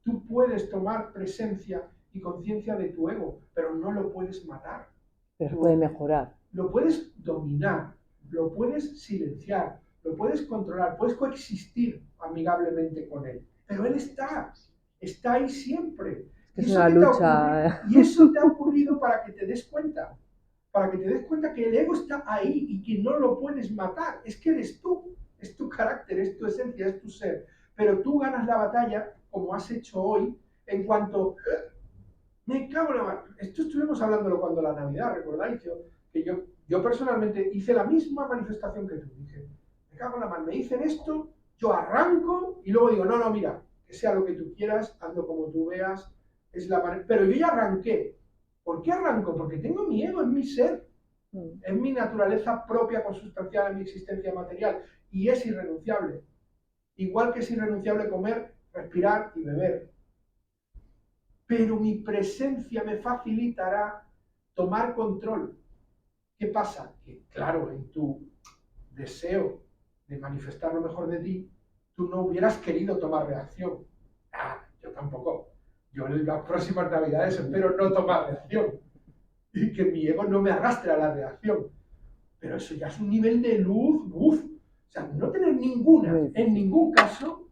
Tú puedes tomar presencia y conciencia de tu ego, pero no lo puedes matar. Pero puede mejorar. Lo puedes dominar, lo puedes silenciar, lo puedes controlar, puedes coexistir amigablemente con él. Pero él está ahí siempre. Es una lucha. Y eso te ha ocurrido para que te des cuenta. Para que te des cuenta que el ego está ahí y que no lo puedes matar. Es que eres tú, es tu carácter, es tu esencia, es tu ser. Pero tú ganas la batalla, como has hecho hoy, en cuanto... Me cago en la mano. Esto estuvimos hablándolo cuando la Navidad, ¿recordáis? Yo personalmente hice la misma manifestación que tú. Dije, me cago en la mano, me dicen esto, yo arranco y luego digo, no, mira, que sea lo que tú quieras, ando como tú veas, es la manera. Pero yo ya arranqué. ¿Por qué arranco? Porque tengo mi ego, es mi ser. Es mi naturaleza propia consustancial en mi existencia material y es irrenunciable. Igual que es irrenunciable comer, respirar y beber. Pero mi presencia me facilitará tomar control. ¿Qué pasa? Que claro, en tu deseo de manifestar lo mejor de ti, tú no hubieras querido tomar reacción. Yo tampoco. Yo en las próximas navidades espero no tomar reacción y que mi ego no me arrastre a la reacción. Pero eso ya es un nivel de luz, o sea, no tener ninguna, en ningún caso,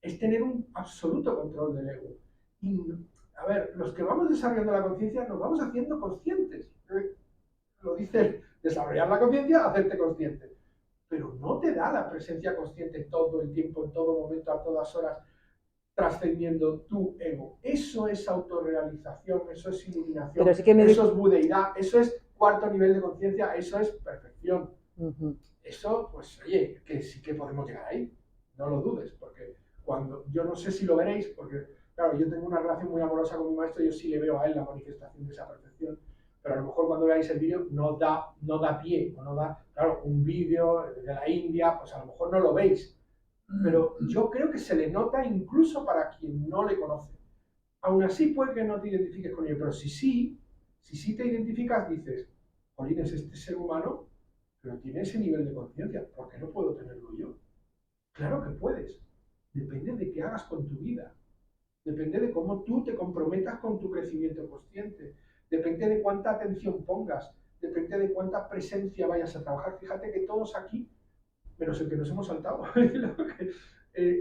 es tener un absoluto control del ego. Y, a ver, los que vamos desarrollando la conciencia nos vamos haciendo conscientes. Lo dice desarrollar la conciencia, hacerte consciente. Pero no te da la presencia consciente todo el tiempo, en todo momento, a todas horas, trascendiendo tu ego. Eso es autorrealización, eso es iluminación, Pero sí que eso es budeidad, eso es cuarto nivel de conciencia, eso es perfección. Eso, pues oye, que sí que podemos llegar ahí, no lo dudes, porque cuando, yo no sé si lo veréis, porque claro, yo tengo una relación muy amorosa con mi maestro, yo sí le veo a él la manifestación de esa perfección, pero a lo mejor cuando veáis el vídeo no da pie, o no da, claro, un vídeo de la India, pues a lo mejor no lo veis, pero yo creo que se le nota incluso para quien no le conoce. Aún así puede que no te identifiques con ello, pero si sí te identificas, dices, Jolín, es este ser humano, pero tiene ese nivel de conciencia, ¿por qué no puedo tenerlo yo? Claro que puedes, depende de qué hagas con tu vida, depende de cómo tú te comprometas con tu crecimiento consciente, depende de cuánta atención pongas, depende de cuánta presencia vayas a trabajar. Fíjate que todos aquí, menos el que nos hemos saltado,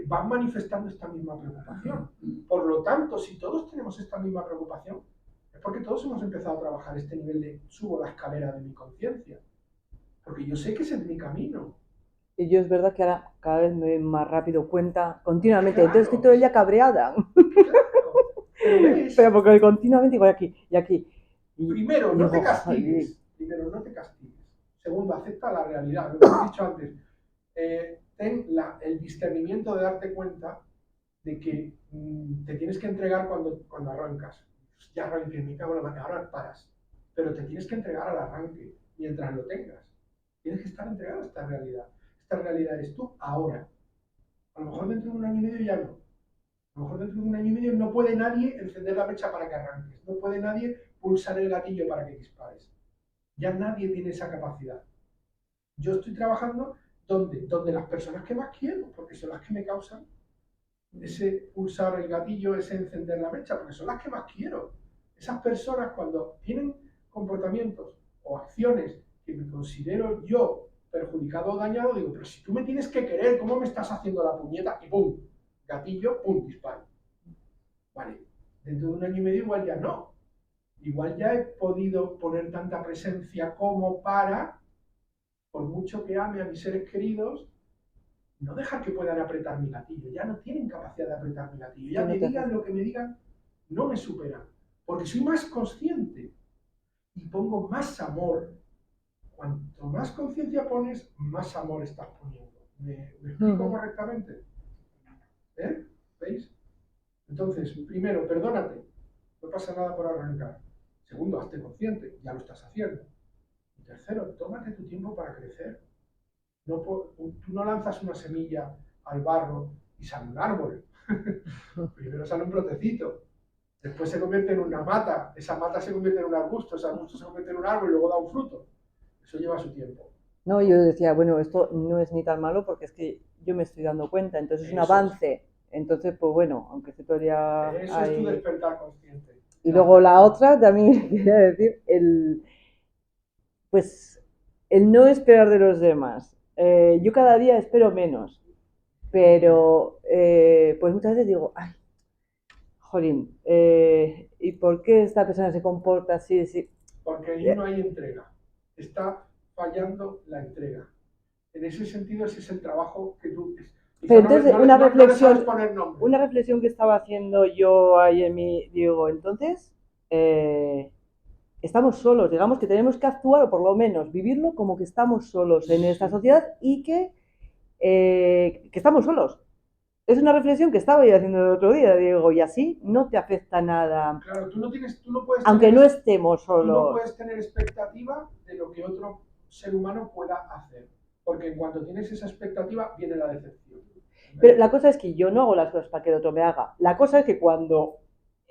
van manifestando esta misma preocupación. Por lo tanto, si todos tenemos esta misma preocupación, es porque todos hemos empezado a trabajar este nivel de subo la escalera de mi conciencia. Porque yo sé que ese es mi camino. Y yo es verdad que ahora cada vez me doy más rápido cuenta continuamente. Claro. Entonces estoy todo el día cabreada. Claro. Pero porque continuamente digo aquí y aquí. Primero, no digo, te castigues. Primero, no te castigues. Segundo, acepta la realidad. Lo que he dicho antes. Ten el discernimiento de darte cuenta de que te tienes que entregar cuando arrancas. Ya arranqué, me cago en la mano, ahora paras. Pero te tienes que entregar al arranque mientras lo tengas. Tienes que estar entregado a esta realidad. Esta realidad eres tú ahora. A lo mejor dentro de un año y medio ya no. A lo mejor dentro de un año y medio no puede nadie encender la mecha para que arranques. No puede nadie pulsar el gatillo para que dispares. Ya nadie tiene esa capacidad. Yo estoy trabajando donde las personas que más quiero, porque son las que me causan ese pulsar el gatillo, ese encender la mecha, porque son las que más quiero. Esas personas cuando tienen comportamientos o acciones que me considero yo perjudicado o dañado, digo, pero si tú me tienes que querer, ¿cómo me estás haciendo la puñeta? Y pum, gatillo, pum, disparo. Vale, dentro de un año y medio igual ya no. Igual ya he podido poner tanta presencia como para, por mucho que ame a mis seres queridos, no dejar que puedan apretar mi gatillo. Ya no tienen capacidad de apretar mi gatillo. Ya me digan lo que me digan, no me superan. Porque soy más consciente y pongo más amor. Cuanto más conciencia pones, más amor estás poniendo. ¿Me explico correctamente? ¿Veis? Entonces, primero, perdónate. No pasa nada por arrancar. Segundo, hazte consciente. Ya lo estás haciendo. Y tercero, tómate tu tiempo para crecer. Tú no lanzas una semilla al barro y sale un árbol. Primero sale un brotecito. Después se convierte en una mata. Esa mata se convierte en un arbusto. Ese arbusto se convierte en un árbol y luego da un fruto. Eso lleva su tiempo. No, yo decía, bueno, esto no es ni tan malo porque es que yo me estoy dando cuenta, entonces es un Eso avance. Entonces, pues bueno, aunque se todavía Eso es tu despertar consciente. Y luego la otra también quería decir, pues el no esperar de los demás. Yo cada día espero menos, pero pues muchas veces digo, ay, jolín, ¿y por qué esta persona se comporta así? Porque ahí no hay entrega. Está fallando la entrega. En ese sentido, ese es el trabajo que tú... Pero entonces, una reflexión que estaba haciendo yo ahí en mi... Digo, entonces, estamos solos, digamos que tenemos que actuar, o por lo menos vivirlo como que estamos solos en esta sociedad y que estamos solos. Es una reflexión que estaba yo haciendo el otro día, digo, y así no te afecta nada, Claro, tú no puedes aunque tener, no estemos tú no solos. puedes tener expectativa de lo que otro ser humano pueda hacer. Porque en cuanto tienes esa expectativa, viene la decepción. Pero la cosa es que yo no hago las cosas para que el otro me haga. La cosa es que cuando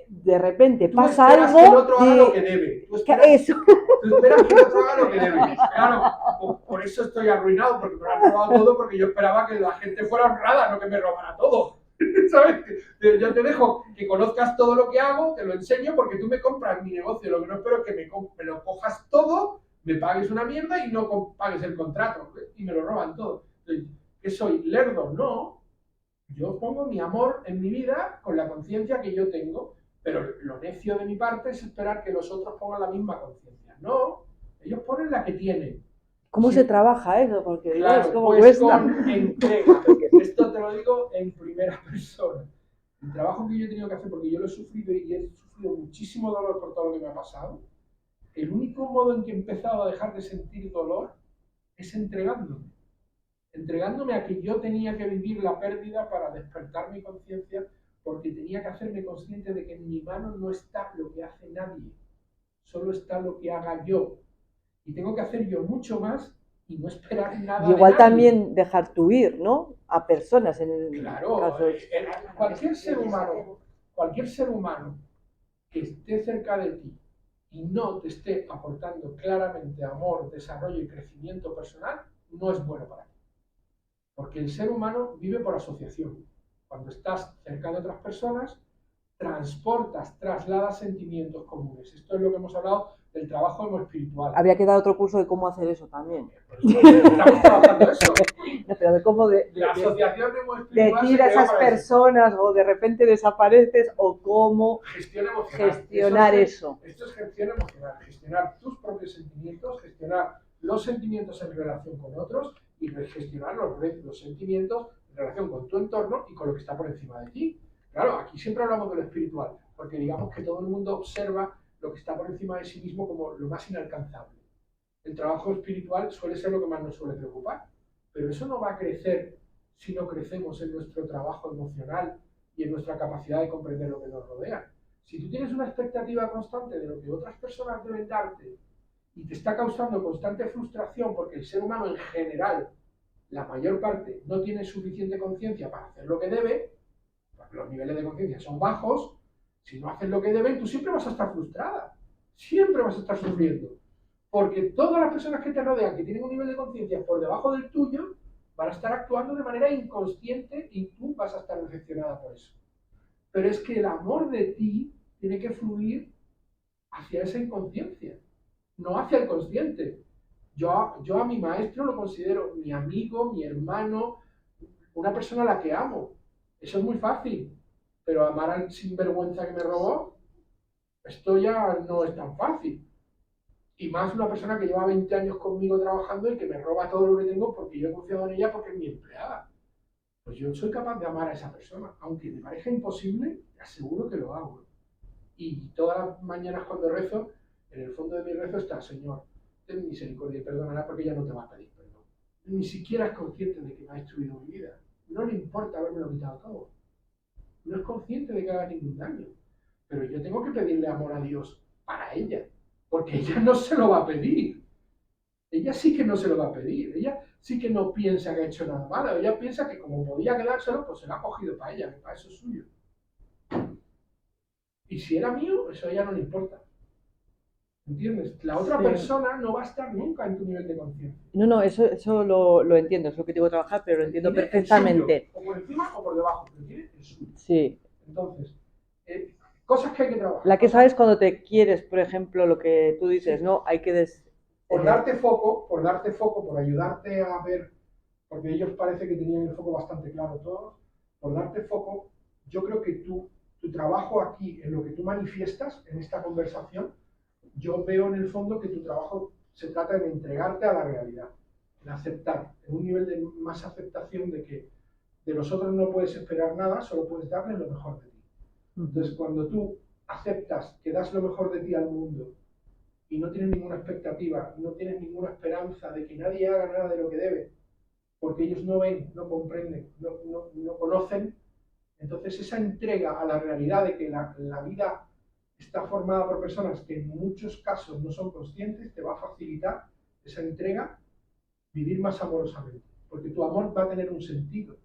de repente Tú pasa esperas algo, que el otro haga lo que debe. Tú esperas, eso. tú esperas que el otro haga lo que debe. Claro, por eso estoy arruinado, porque me lo han robado todo, porque yo esperaba que la gente fuera honrada, no que me robara todo. ¿Sabes? Yo te dejo que conozcas todo lo que hago, te lo enseño, porque tú me compras mi negocio. Lo que no espero es que me lo cojas todo, me pagues una mierda y no pagues el contrato. Y me lo roban todo. ¿Qué soy? ¿Lerdo? No. Yo pongo mi amor en mi vida con la conciencia que yo tengo, pero lo necio de mi parte es esperar que los otros pongan la misma conciencia. No, ellos ponen la que tienen. ¿Cómo Sí. se trabaja eso? Porque digo, Claro, es como pues cuesta. con entrega. Esto te lo digo en primera persona. El trabajo que yo he tenido que hacer, porque yo lo he sufrido y he sufrido muchísimo dolor por todo lo que me ha pasado, el único modo en que he empezado a dejar de sentir dolor es entregándome. Entregándome a que yo tenía que vivir la pérdida para despertar mi conciencia, porque tenía que hacerme consciente de que en mi mano no está lo que hace nadie, solo está lo que haga yo. Y tengo que hacer yo mucho más y no esperar nada Y igual de nadie. también dejar tu ir, ¿no? A personas en el Claro, caso. cualquier ser humano que esté cerca de ti y no te esté aportando claramente amor, desarrollo y crecimiento personal, no es bueno para ti. Porque el ser humano vive por asociación. Cuando estás cerca de otras personas, trasladas sentimientos comunes. Esto es lo que hemos hablado del trabajo emo-espiritual. Habría que dar otro curso de cómo hacer eso también. Estamos trabajando eso. No, pero de cómo La asociación emo-espiritual decir a esas personas o de repente desapareces o cómo gestión emocional. gestionar eso. Esto es gestión emocional, gestionar tus propios sentimientos, gestionar los sentimientos en relación con otros y gestionar los sentimientos en relación con tu entorno y con lo que está por encima de ti. Claro, aquí siempre hablamos de lo espiritual, porque digamos que todo el mundo observa lo que está por encima de sí mismo como lo más inalcanzable. El trabajo espiritual suele ser lo que más nos suele preocupar, pero eso no va a crecer si no crecemos en nuestro trabajo emocional y en nuestra capacidad de comprender lo que nos rodea. Si tú tienes una expectativa constante de lo que otras personas deben darte y te está causando constante frustración porque el ser humano en general, la mayor parte, no tiene suficiente conciencia para hacer lo que debe, porque los niveles de conciencia son bajos, si no haces lo que deben, tú siempre vas a estar frustrada, siempre vas a estar sufriendo. Porque todas las personas que te rodean, que tienen un nivel de conciencia por debajo del tuyo, van a estar actuando de manera inconsciente y tú vas a estar decepcionada por eso. Pero es que el amor de ti tiene que fluir hacia esa inconsciencia, no hacia el consciente. Yo a mi maestro lo considero mi amigo, mi hermano, una persona a la que amo. Eso es muy fácil, pero amar al sinvergüenza que me robó, esto ya no es tan fácil. Y más una persona que lleva 20 años conmigo trabajando y que me roba todo lo que tengo porque yo he confiado en ella porque es mi empleada. Pues yo soy capaz de amar a esa persona. Aunque me parezca imposible, te aseguro que lo hago. Y todas las mañanas cuando rezo, en el fondo de mi rezo está: Señor, ten misericordia y perdónala porque ella no te va a pedir perdón. Ni siquiera es consciente de que me ha destruido mi vida. No le importa haberme lo quitado todo. No es consciente de que haga ningún daño. Pero yo tengo que pedirle amor a Dios para ella. Porque ella no se lo va a pedir. Ella sí que no se lo va a pedir. Ella sí que no piensa que ha hecho nada malo. Ella piensa que como podía quedárselo, pues se lo ha cogido para ella, que para eso es suyo. Y si era mío, eso a ella no le importa. ¿Entiendes? La otra persona no va a estar nunca en tu nivel de conciencia. No, eso lo entiendo, es lo que tengo que trabajar, pero lo entiendo Tiene perfectamente. El suyo, o por encima o por debajo, pero tiene el suyo. Sí. Entonces, cosas que hay que trabajar. La que sabes cuando te quieres, por ejemplo, lo que tú dices, ¿no? Hay que por darte foco, por ayudarte a ver, porque ellos parece que tenían el foco bastante claro todos, por darte foco, yo creo que tu trabajo aquí, en lo que tú manifiestas en esta conversación, yo veo en el fondo que tu trabajo se trata de entregarte a la realidad, de aceptar, en un nivel de más aceptación de que de los otros no puedes esperar nada, solo puedes darles lo mejor de ti. Entonces, cuando tú aceptas que das lo mejor de ti al mundo y no tienes ninguna expectativa, no tienes ninguna esperanza de que nadie haga nada de lo que debe, porque ellos no ven, no comprenden, no conocen Entonces esa entrega a la realidad de que la vida está formada por personas que en muchos casos no son conscientes, te va a facilitar esa entrega, vivir más amorosamente, porque tu amor va a tener un sentido.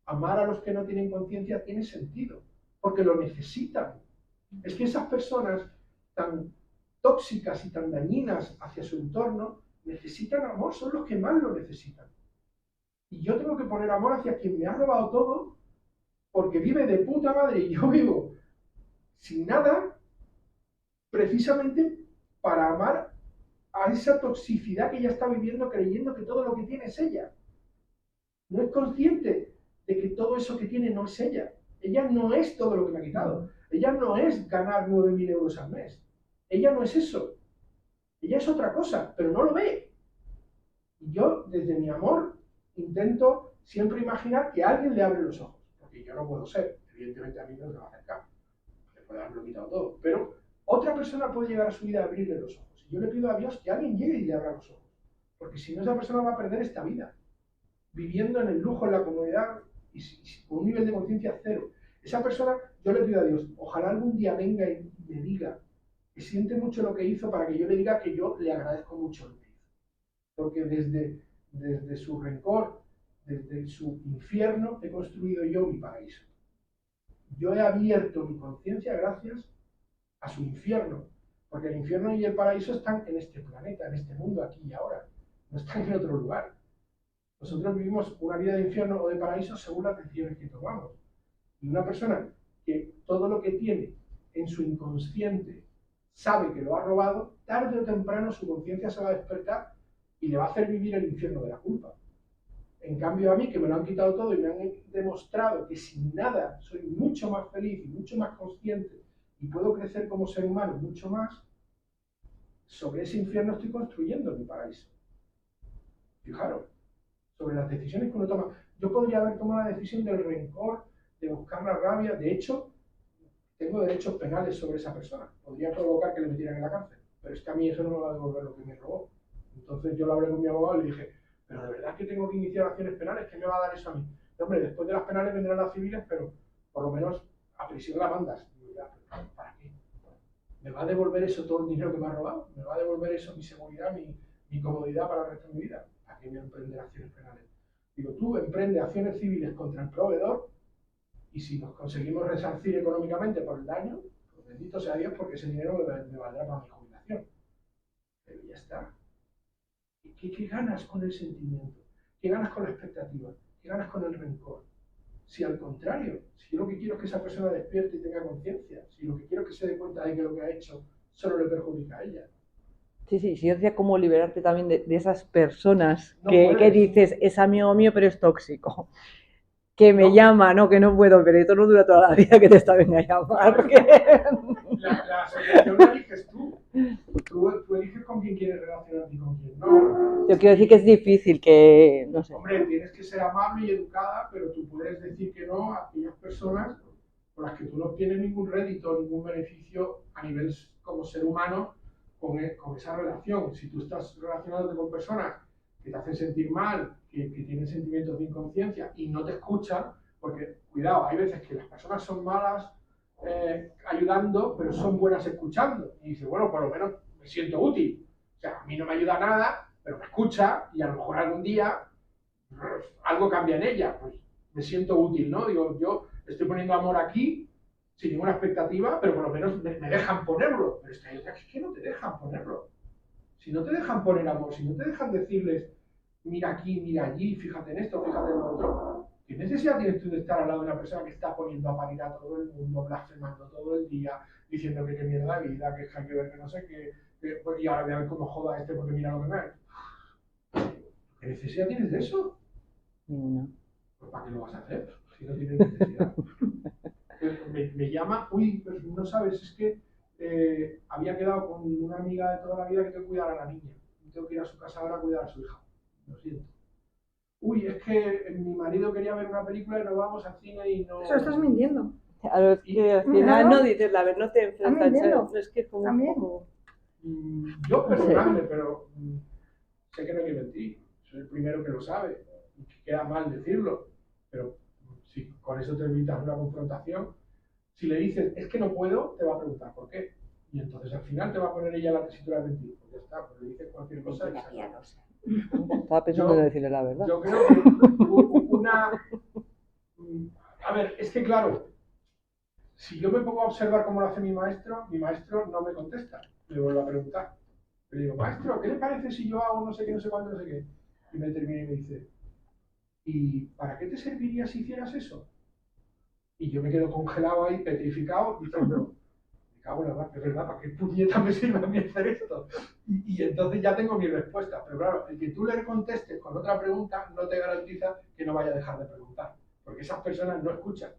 Amar a los que no tienen conciencia tiene sentido, porque lo necesitan. Es que esas personas tan tóxicas y tan dañinas hacia su entorno necesitan amor, son los que más lo necesitan. Y yo tengo que poner amor hacia quien me ha robado todo, porque vive de puta madre y yo vivo sin nada, precisamente para amar a esa toxicidad que ella está viviendo creyendo que todo lo que tiene es ella. No es consciente de que todo eso que tiene no es ella. Ella no es todo lo que me ha quitado. Ella no es ganar 9.000 euros al mes. Ella no es eso. Ella es otra cosa, pero no lo ve. Y yo, desde mi amor, intento siempre imaginar que alguien le abre los ojos. Porque yo no puedo ser. Evidentemente a mí no se me va a acercar. Le puede haberlo quitado todo. Pero otra persona puede llegar a su vida a abrirle los ojos. Y yo le pido a Dios que alguien llegue y le abra los ojos. Porque si no, esa persona va a perder esta vida. Viviendo en el lujo, en la comodidad y con un nivel de conciencia cero. Esa persona, yo le pido a Dios, ojalá algún día venga y me diga que siente mucho lo que hizo para que yo le diga que yo le agradezco mucho lo que hizo. Porque desde su rencor, desde su infierno, he construido yo mi paraíso. Yo he abierto mi conciencia gracias a su infierno. Porque el infierno y el paraíso están en este planeta, en este mundo, aquí y ahora. No están en otro lugar. Nosotros vivimos una vida de infierno o de paraíso según las decisiones que tomamos. Y una persona que todo lo que tiene en su inconsciente sabe que lo ha robado, tarde o temprano su conciencia se va a despertar y le va a hacer vivir el infierno de la culpa. En cambio a mí, que me lo han quitado todo y me han demostrado que sin nada soy mucho más feliz y mucho más consciente y puedo crecer como ser humano mucho más, sobre ese infierno estoy construyendo mi paraíso. Fijaros, sobre las decisiones que uno toma. Yo podría haber tomado la decisión del rencor, de buscar la rabia. De hecho, tengo derechos penales sobre esa persona. Podría provocar que le metieran en la cárcel. Pero es que a mí eso no me va a devolver lo que me robó. Entonces yo lo hablé con mi abogado y le dije, pero de verdad que tengo que iniciar acciones penales, ¿qué me va a dar eso a mí? Y, hombre, después de las penales vendrán las civiles, pero por lo menos a prisión la mandas. Y yo, ¿para qué? ¿Me va a devolver eso todo el dinero que me ha robado? ¿Me va a devolver eso mi seguridad, mi comodidad para el resto de mi vida? ¿Para qué voy a emprender acciones penales? Digo, tú emprende acciones civiles contra el proveedor y si nos conseguimos resarcir económicamente por el daño, pues bendito sea Dios porque ese dinero me valdrá para mi jubilación. Pero ya está. ¿Qué ganas con el sentimiento? ¿Qué ganas con la expectativa? ¿Qué ganas con el rencor? Si al contrario, si yo lo que quiero es que esa persona despierte y tenga conciencia, si lo que quiero es que se dé cuenta de que lo que ha hecho solo le perjudica a ella. Sí, yo decía cómo liberarte también de esas personas No que puedes. dices, es amigo mío pero es tóxico. Que me No. llama, no, que no puedo, pero esto no dura toda la vida que te está venga a llamar. La asociación la eliges tú. Tú eliges con quién quieres relacionarte y con quién no. Yo quiero decir que es difícil, que no sé. Hombre, tienes que ser amable y educada, pero tú puedes decir que no a aquellas personas con las que tú no obtienes ningún rédito, ningún beneficio a nivel como ser humano con esa relación. Si tú estás relacionándote con personas que te hacen sentir mal, que tienen sentimientos de inconsciencia y no te escuchan, porque, cuidado, hay veces que las personas son malas ayudando, pero son buenas escuchando. Y dices, bueno, por lo menos me siento útil. O sea, a mí no me ayuda nada, pero me escucha y a lo mejor algún día algo cambia en ella. Pues me siento útil, ¿no? Digo, yo estoy poniendo amor aquí sin ninguna expectativa, pero por lo menos me dejan ponerlo. Pero es que hay otras que no te dejan ponerlo. Si no te dejan poner amor, si no te dejan decirles, mira aquí, mira allí, fíjate en esto, fíjate en lo otro, ¿qué necesidad tienes tú de estar al lado de una persona que está poniendo a parir a todo el mundo, blasfemando todo el día, diciendo que qué mierda de vida, que hay que ver que no sé qué, y ahora voy a ver cómo joda a este porque mira lo que me ha hecho? ¿Qué necesidad tienes de eso? Ninguna. Pues ¿para qué lo vas a hacer? Si no tienes necesidad. Me llama, uy, pues no sabes, es que había quedado con una amiga de toda la vida que tengo que cuidar a la niña. Tengo que ir a su casa ahora a cuidar a su hija. Lo siento. Uy, es que mi marido quería ver una película y nos vamos al cine y no... Eso estás mintiendo. Claro, es que al final Claro. no dices la verdad, no te enfrentas. mintiendo. Es que es como... También. Yo perdonadme, pero sé que no hay que mentir. Soy el primero que lo sabe. Y que queda mal decirlo. Pero Si con eso te evitas una confrontación, si le dices, es que no puedo, te va a preguntar por qué. Y entonces al final te va a poner ella la tesitura de mentir. Pues ya está, pues le dices cualquier cosa. Mentira piadosa. Estaba pensando en decirle la verdad. Yo creo que a ver, es que claro, si yo me pongo a observar cómo lo hace mi maestro no me contesta. Le vuelvo a preguntar. Le digo, maestro, ¿qué le parece si yo hago no sé qué, no sé cuánto, no sé qué? Y me termina y me dice, ¿y para qué te serviría si hicieras eso? Y yo me quedo congelado ahí, petrificado, diciendo, me cago en la mar, es verdad, ¿para qué puñeta me sirve a mí hacer esto? Y entonces ya tengo mi respuesta. Pero claro, el que tú le contestes con otra pregunta no te garantiza que no vaya a dejar de preguntar. Porque esas personas no escuchan.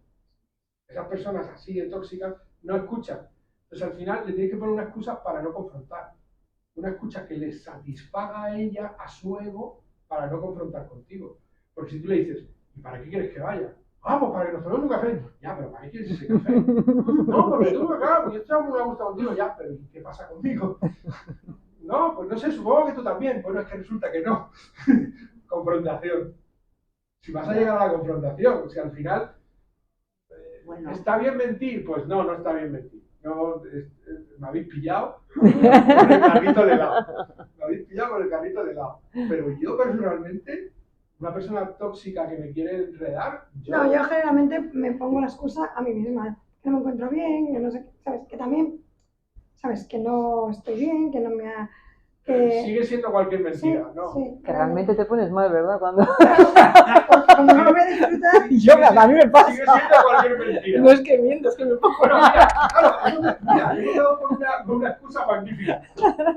Esas personas así de tóxicas no escuchan. Entonces al final le tienes que poner una excusa para no confrontar. Una excusa que le satisfaga a ella, a su ego, para no confrontar contigo. Porque si tú le dices, ¿y para qué quieres que vaya? Ah, pues para que nos tomemos un café. Ya, pero ¿para qué quieres ese café? No, porque tú, claro, yo estoy muy a gusto contigo. Ya, pero ¿y qué pasa conmigo? No, pues no sé, supongo que tú también. Bueno, es que resulta que no. Confrontación. Si vas a llegar a la confrontación, si al final Bueno, ¿está bien mentir? Pues no, no está bien mentir. No, me habéis pillado con el carrito de helado. Me habéis pillado con el carrito de helado. Pero yo personalmente, una persona tóxica que me quiere enredar, No, yo generalmente me pongo la excusa a mí misma, que no me encuentro bien, que no sé, ¿sabes? Que también, ¿sabes? Que no estoy bien, que no me ha... Que... sigue siendo cualquier mentira, sí, ¿no? sí, Que realmente te pones mal, ¿verdad? Cuando... porque como no lo voy a disfrutar, Yo, a mí me Sigue pasa. siendo cualquier mentira. No es que miento, es que me pongo... Bueno, mira, claro, mira, he quedado con una excusa magnífica.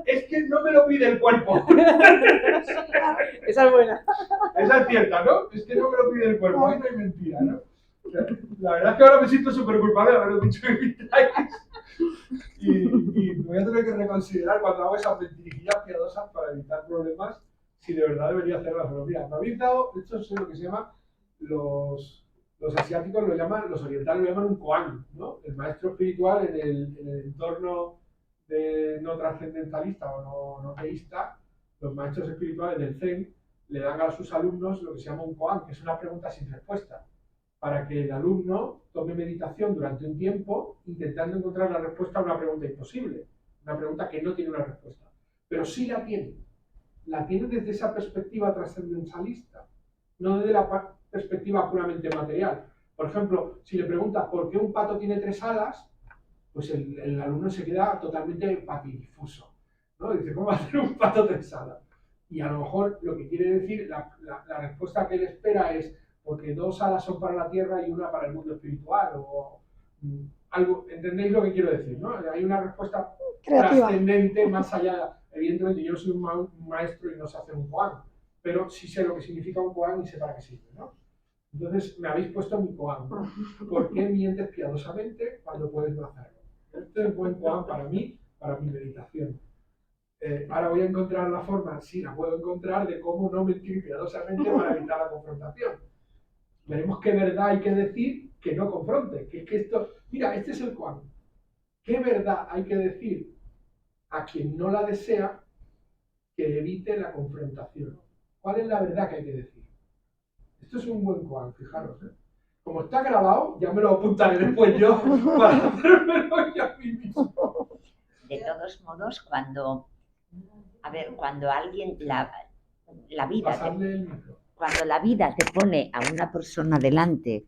Es que no me lo pide el cuerpo. Esa es buena. Esa es cierta, ¿no? Es que no me lo pide el cuerpo, ahí no hay mentira, ¿no? O sea, la verdad es que ahora me siento súper culpable de haberlo dicho que evitáis. Y me voy a tener que reconsiderar cuando hago esas mentirijillas piadosas para evitar problemas, si de verdad debería hacerlas. Pero mira, me habéis dado, esto es lo que se llama, los asiáticos lo llaman, los orientales lo llaman un koan, ¿no? El maestro espiritual en el entorno de no trascendentalista o no teísta, los maestros espirituales del Zen le dan a sus alumnos lo que se llama un koan, que es una pregunta sin respuesta, para que el alumno tome meditación durante un tiempo intentando encontrar la respuesta a una pregunta imposible, una pregunta que no tiene una respuesta, pero sí la tiene desde esa perspectiva trascendentalista, no desde la perspectiva puramente material. Por ejemplo, si le preguntas por qué un pato tiene 3 alas, pues el alumno se queda totalmente patidifuso, ¿no? Dice, ¿cómo va a tener un pato 3 alas? Y a lo mejor lo que quiere decir, la respuesta que él espera es porque 2 alas son para la tierra y una para el mundo espiritual, o algo, ¿entendéis lo que quiero decir? ¿No? Hay una respuesta creativa. trascendente más allá. Evidentemente yo no soy un maestro y no sé hacer un koan, pero sí sé lo que significa un koan y sé para qué sirve, ¿no? Entonces me habéis puesto mi koan, ¿no? ¿Por qué mientes piadosamente cuando puedes no hacerlo? Este es el buen koan para mí, para mi meditación. Ahora voy a encontrar la forma, sí, la puedo encontrar, de cómo no mentir piadosamente para evitar la confrontación. Veremos qué verdad hay que decir que no confronte. Que esto, mira, este es el koan. ¿Qué verdad hay que decir a quien no la desea que evite la confrontación? ¿Cuál es la verdad que hay que decir? Esto es un buen koan, fijaros. Como está grabado, ya me lo apuntaré después yo para hacérmelo yo a mí mismo. de todos modos, cuando alguien, la vida, Pasarle el micro. cuando la vida te pone a una persona delante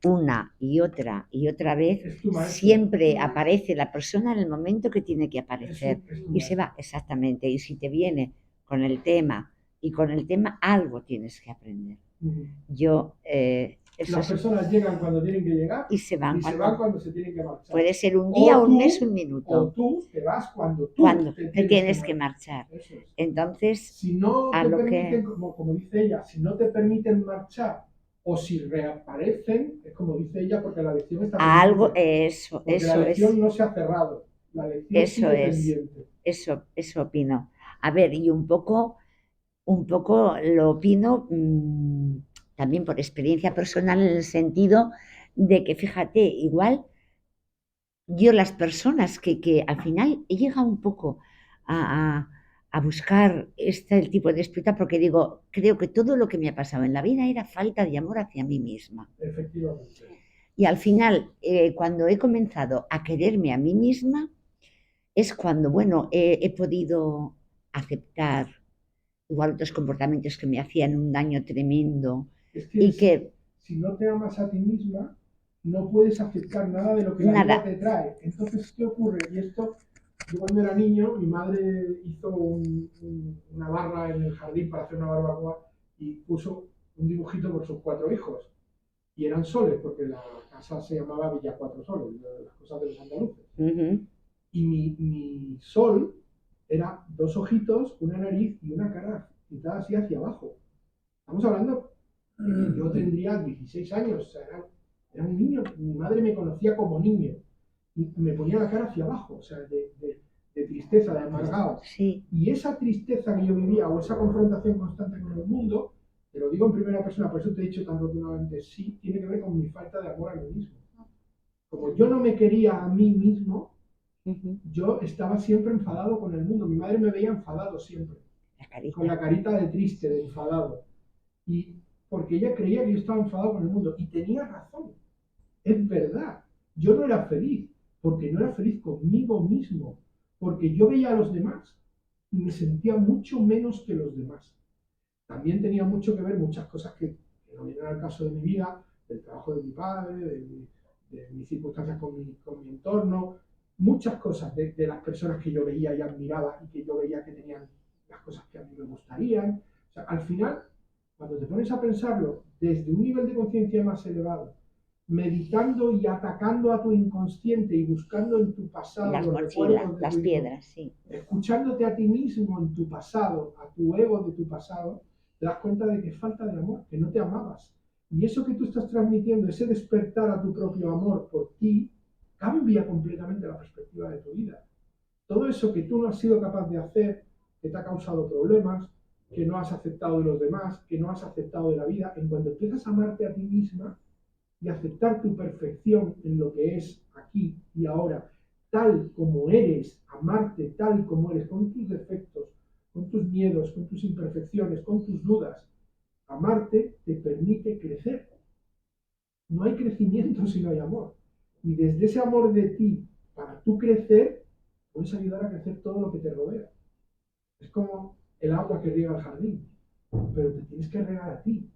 una y otra vez, Es tu maestro. siempre aparece la persona en el momento que tiene que aparecer Es tu y se maestro. va, exactamente. Y si te viene con el tema algo tienes que aprender. Yo, eso Las es, personas llegan cuando tienen que llegar y se van y se van cuando se tienen que marchar. puede ser un día, O un tú- mes, un O minuto, tú te vas cuando tú cuando te te tienes que marchar. Eso es. Entonces, Si no a te lo que- permiten, como dice ella, si no te permiten marchar o si reaparecen, es como dice ella, porque la lección está a algo, pendiente. eso Porque la es. lección no se ha cerrado, la lección Eso sigue es. pendiente. Eso opino. A ver, y un poco lo opino también por experiencia personal en el sentido de que, fíjate, igual yo las personas que al final he llegado un poco a a buscar este tipo de espiritualidad porque digo, creo que todo lo que me ha pasado en la vida era falta de amor hacia mí misma. Efectivamente. Y al final, cuando he comenzado a quererme a mí misma, es cuando, bueno, he podido aceptar igual otros comportamientos que me hacían un daño tremendo Es y que que si no te amas a ti misma, no puedes aceptar nada de lo que la vida nada, te trae. Entonces, ¿qué ocurre? Y esto, yo cuando era niño, mi madre hizo una barra en el jardín para hacer una barbacoa y puso un dibujito por sus 4 hijos. Y eran soles, porque la casa se llamaba Villa Cuatro Soles, las cosas de los andaluces. ujú, Y mi sol era 2 ojitos, una nariz y una cara pintada así hacia abajo. Estamos hablando de que yo tendría 16 años, o sea, era un niño, mi madre me conocía como niño y me ponía la cara hacia abajo, o sea, de tristeza, de amargado. sí, Y esa tristeza que yo vivía o esa confrontación constante con el mundo, te lo digo en primera persona, por eso te he dicho tan rotundamente, sí, tiene que ver con mi falta de amor a mí mismo. Como yo no me quería a mí mismo, ujú, yo estaba siempre enfadado con el mundo. Mi madre me veía enfadado siempre, la con la carita. carita de triste, de enfadado. Y porque ella creía que yo estaba enfadado con el mundo. Y tenía razón. Es verdad. Yo no era feliz, porque no era feliz conmigo mismo. Porque yo veía a los demás y me sentía mucho menos que los demás. También tenía mucho que ver muchas cosas que no vienen al caso de mi vida, del trabajo de mi padre, de mis circunstancias con mi entorno, muchas cosas de las personas que yo veía y admiraba y que yo veía que tenían las cosas que a mí me gustarían. O sea, al final, cuando te pones a pensarlo desde un nivel de conciencia más elevado, meditando y atacando a tu inconsciente y buscando en tu pasado Las los mochilas, recuerdos de las tu piedras, sí. escuchándote a ti mismo en tu pasado, a tu ego de tu pasado, te das cuenta de que es falta de amor, que no te amabas. Y eso que tú estás transmitiendo, ese despertar a tu propio amor por ti, cambia completamente la perspectiva de tu vida. Todo eso que tú no has sido capaz de hacer, que te ha causado problemas, que no has aceptado de los demás, que no has aceptado de la vida, en cuando empiezas a amarte a ti misma y aceptar tu perfección en lo que es aquí y ahora, tal como eres, amarte tal como eres, con tus defectos, con tus miedos, con tus imperfecciones, con tus dudas, amarte te permite crecer. No hay crecimiento si no hay amor. Y desde ese amor de ti, para tú crecer, puedes ayudar a crecer todo lo que te rodea. Es como el agua que riega el jardín, pero te tienes que regar a ti.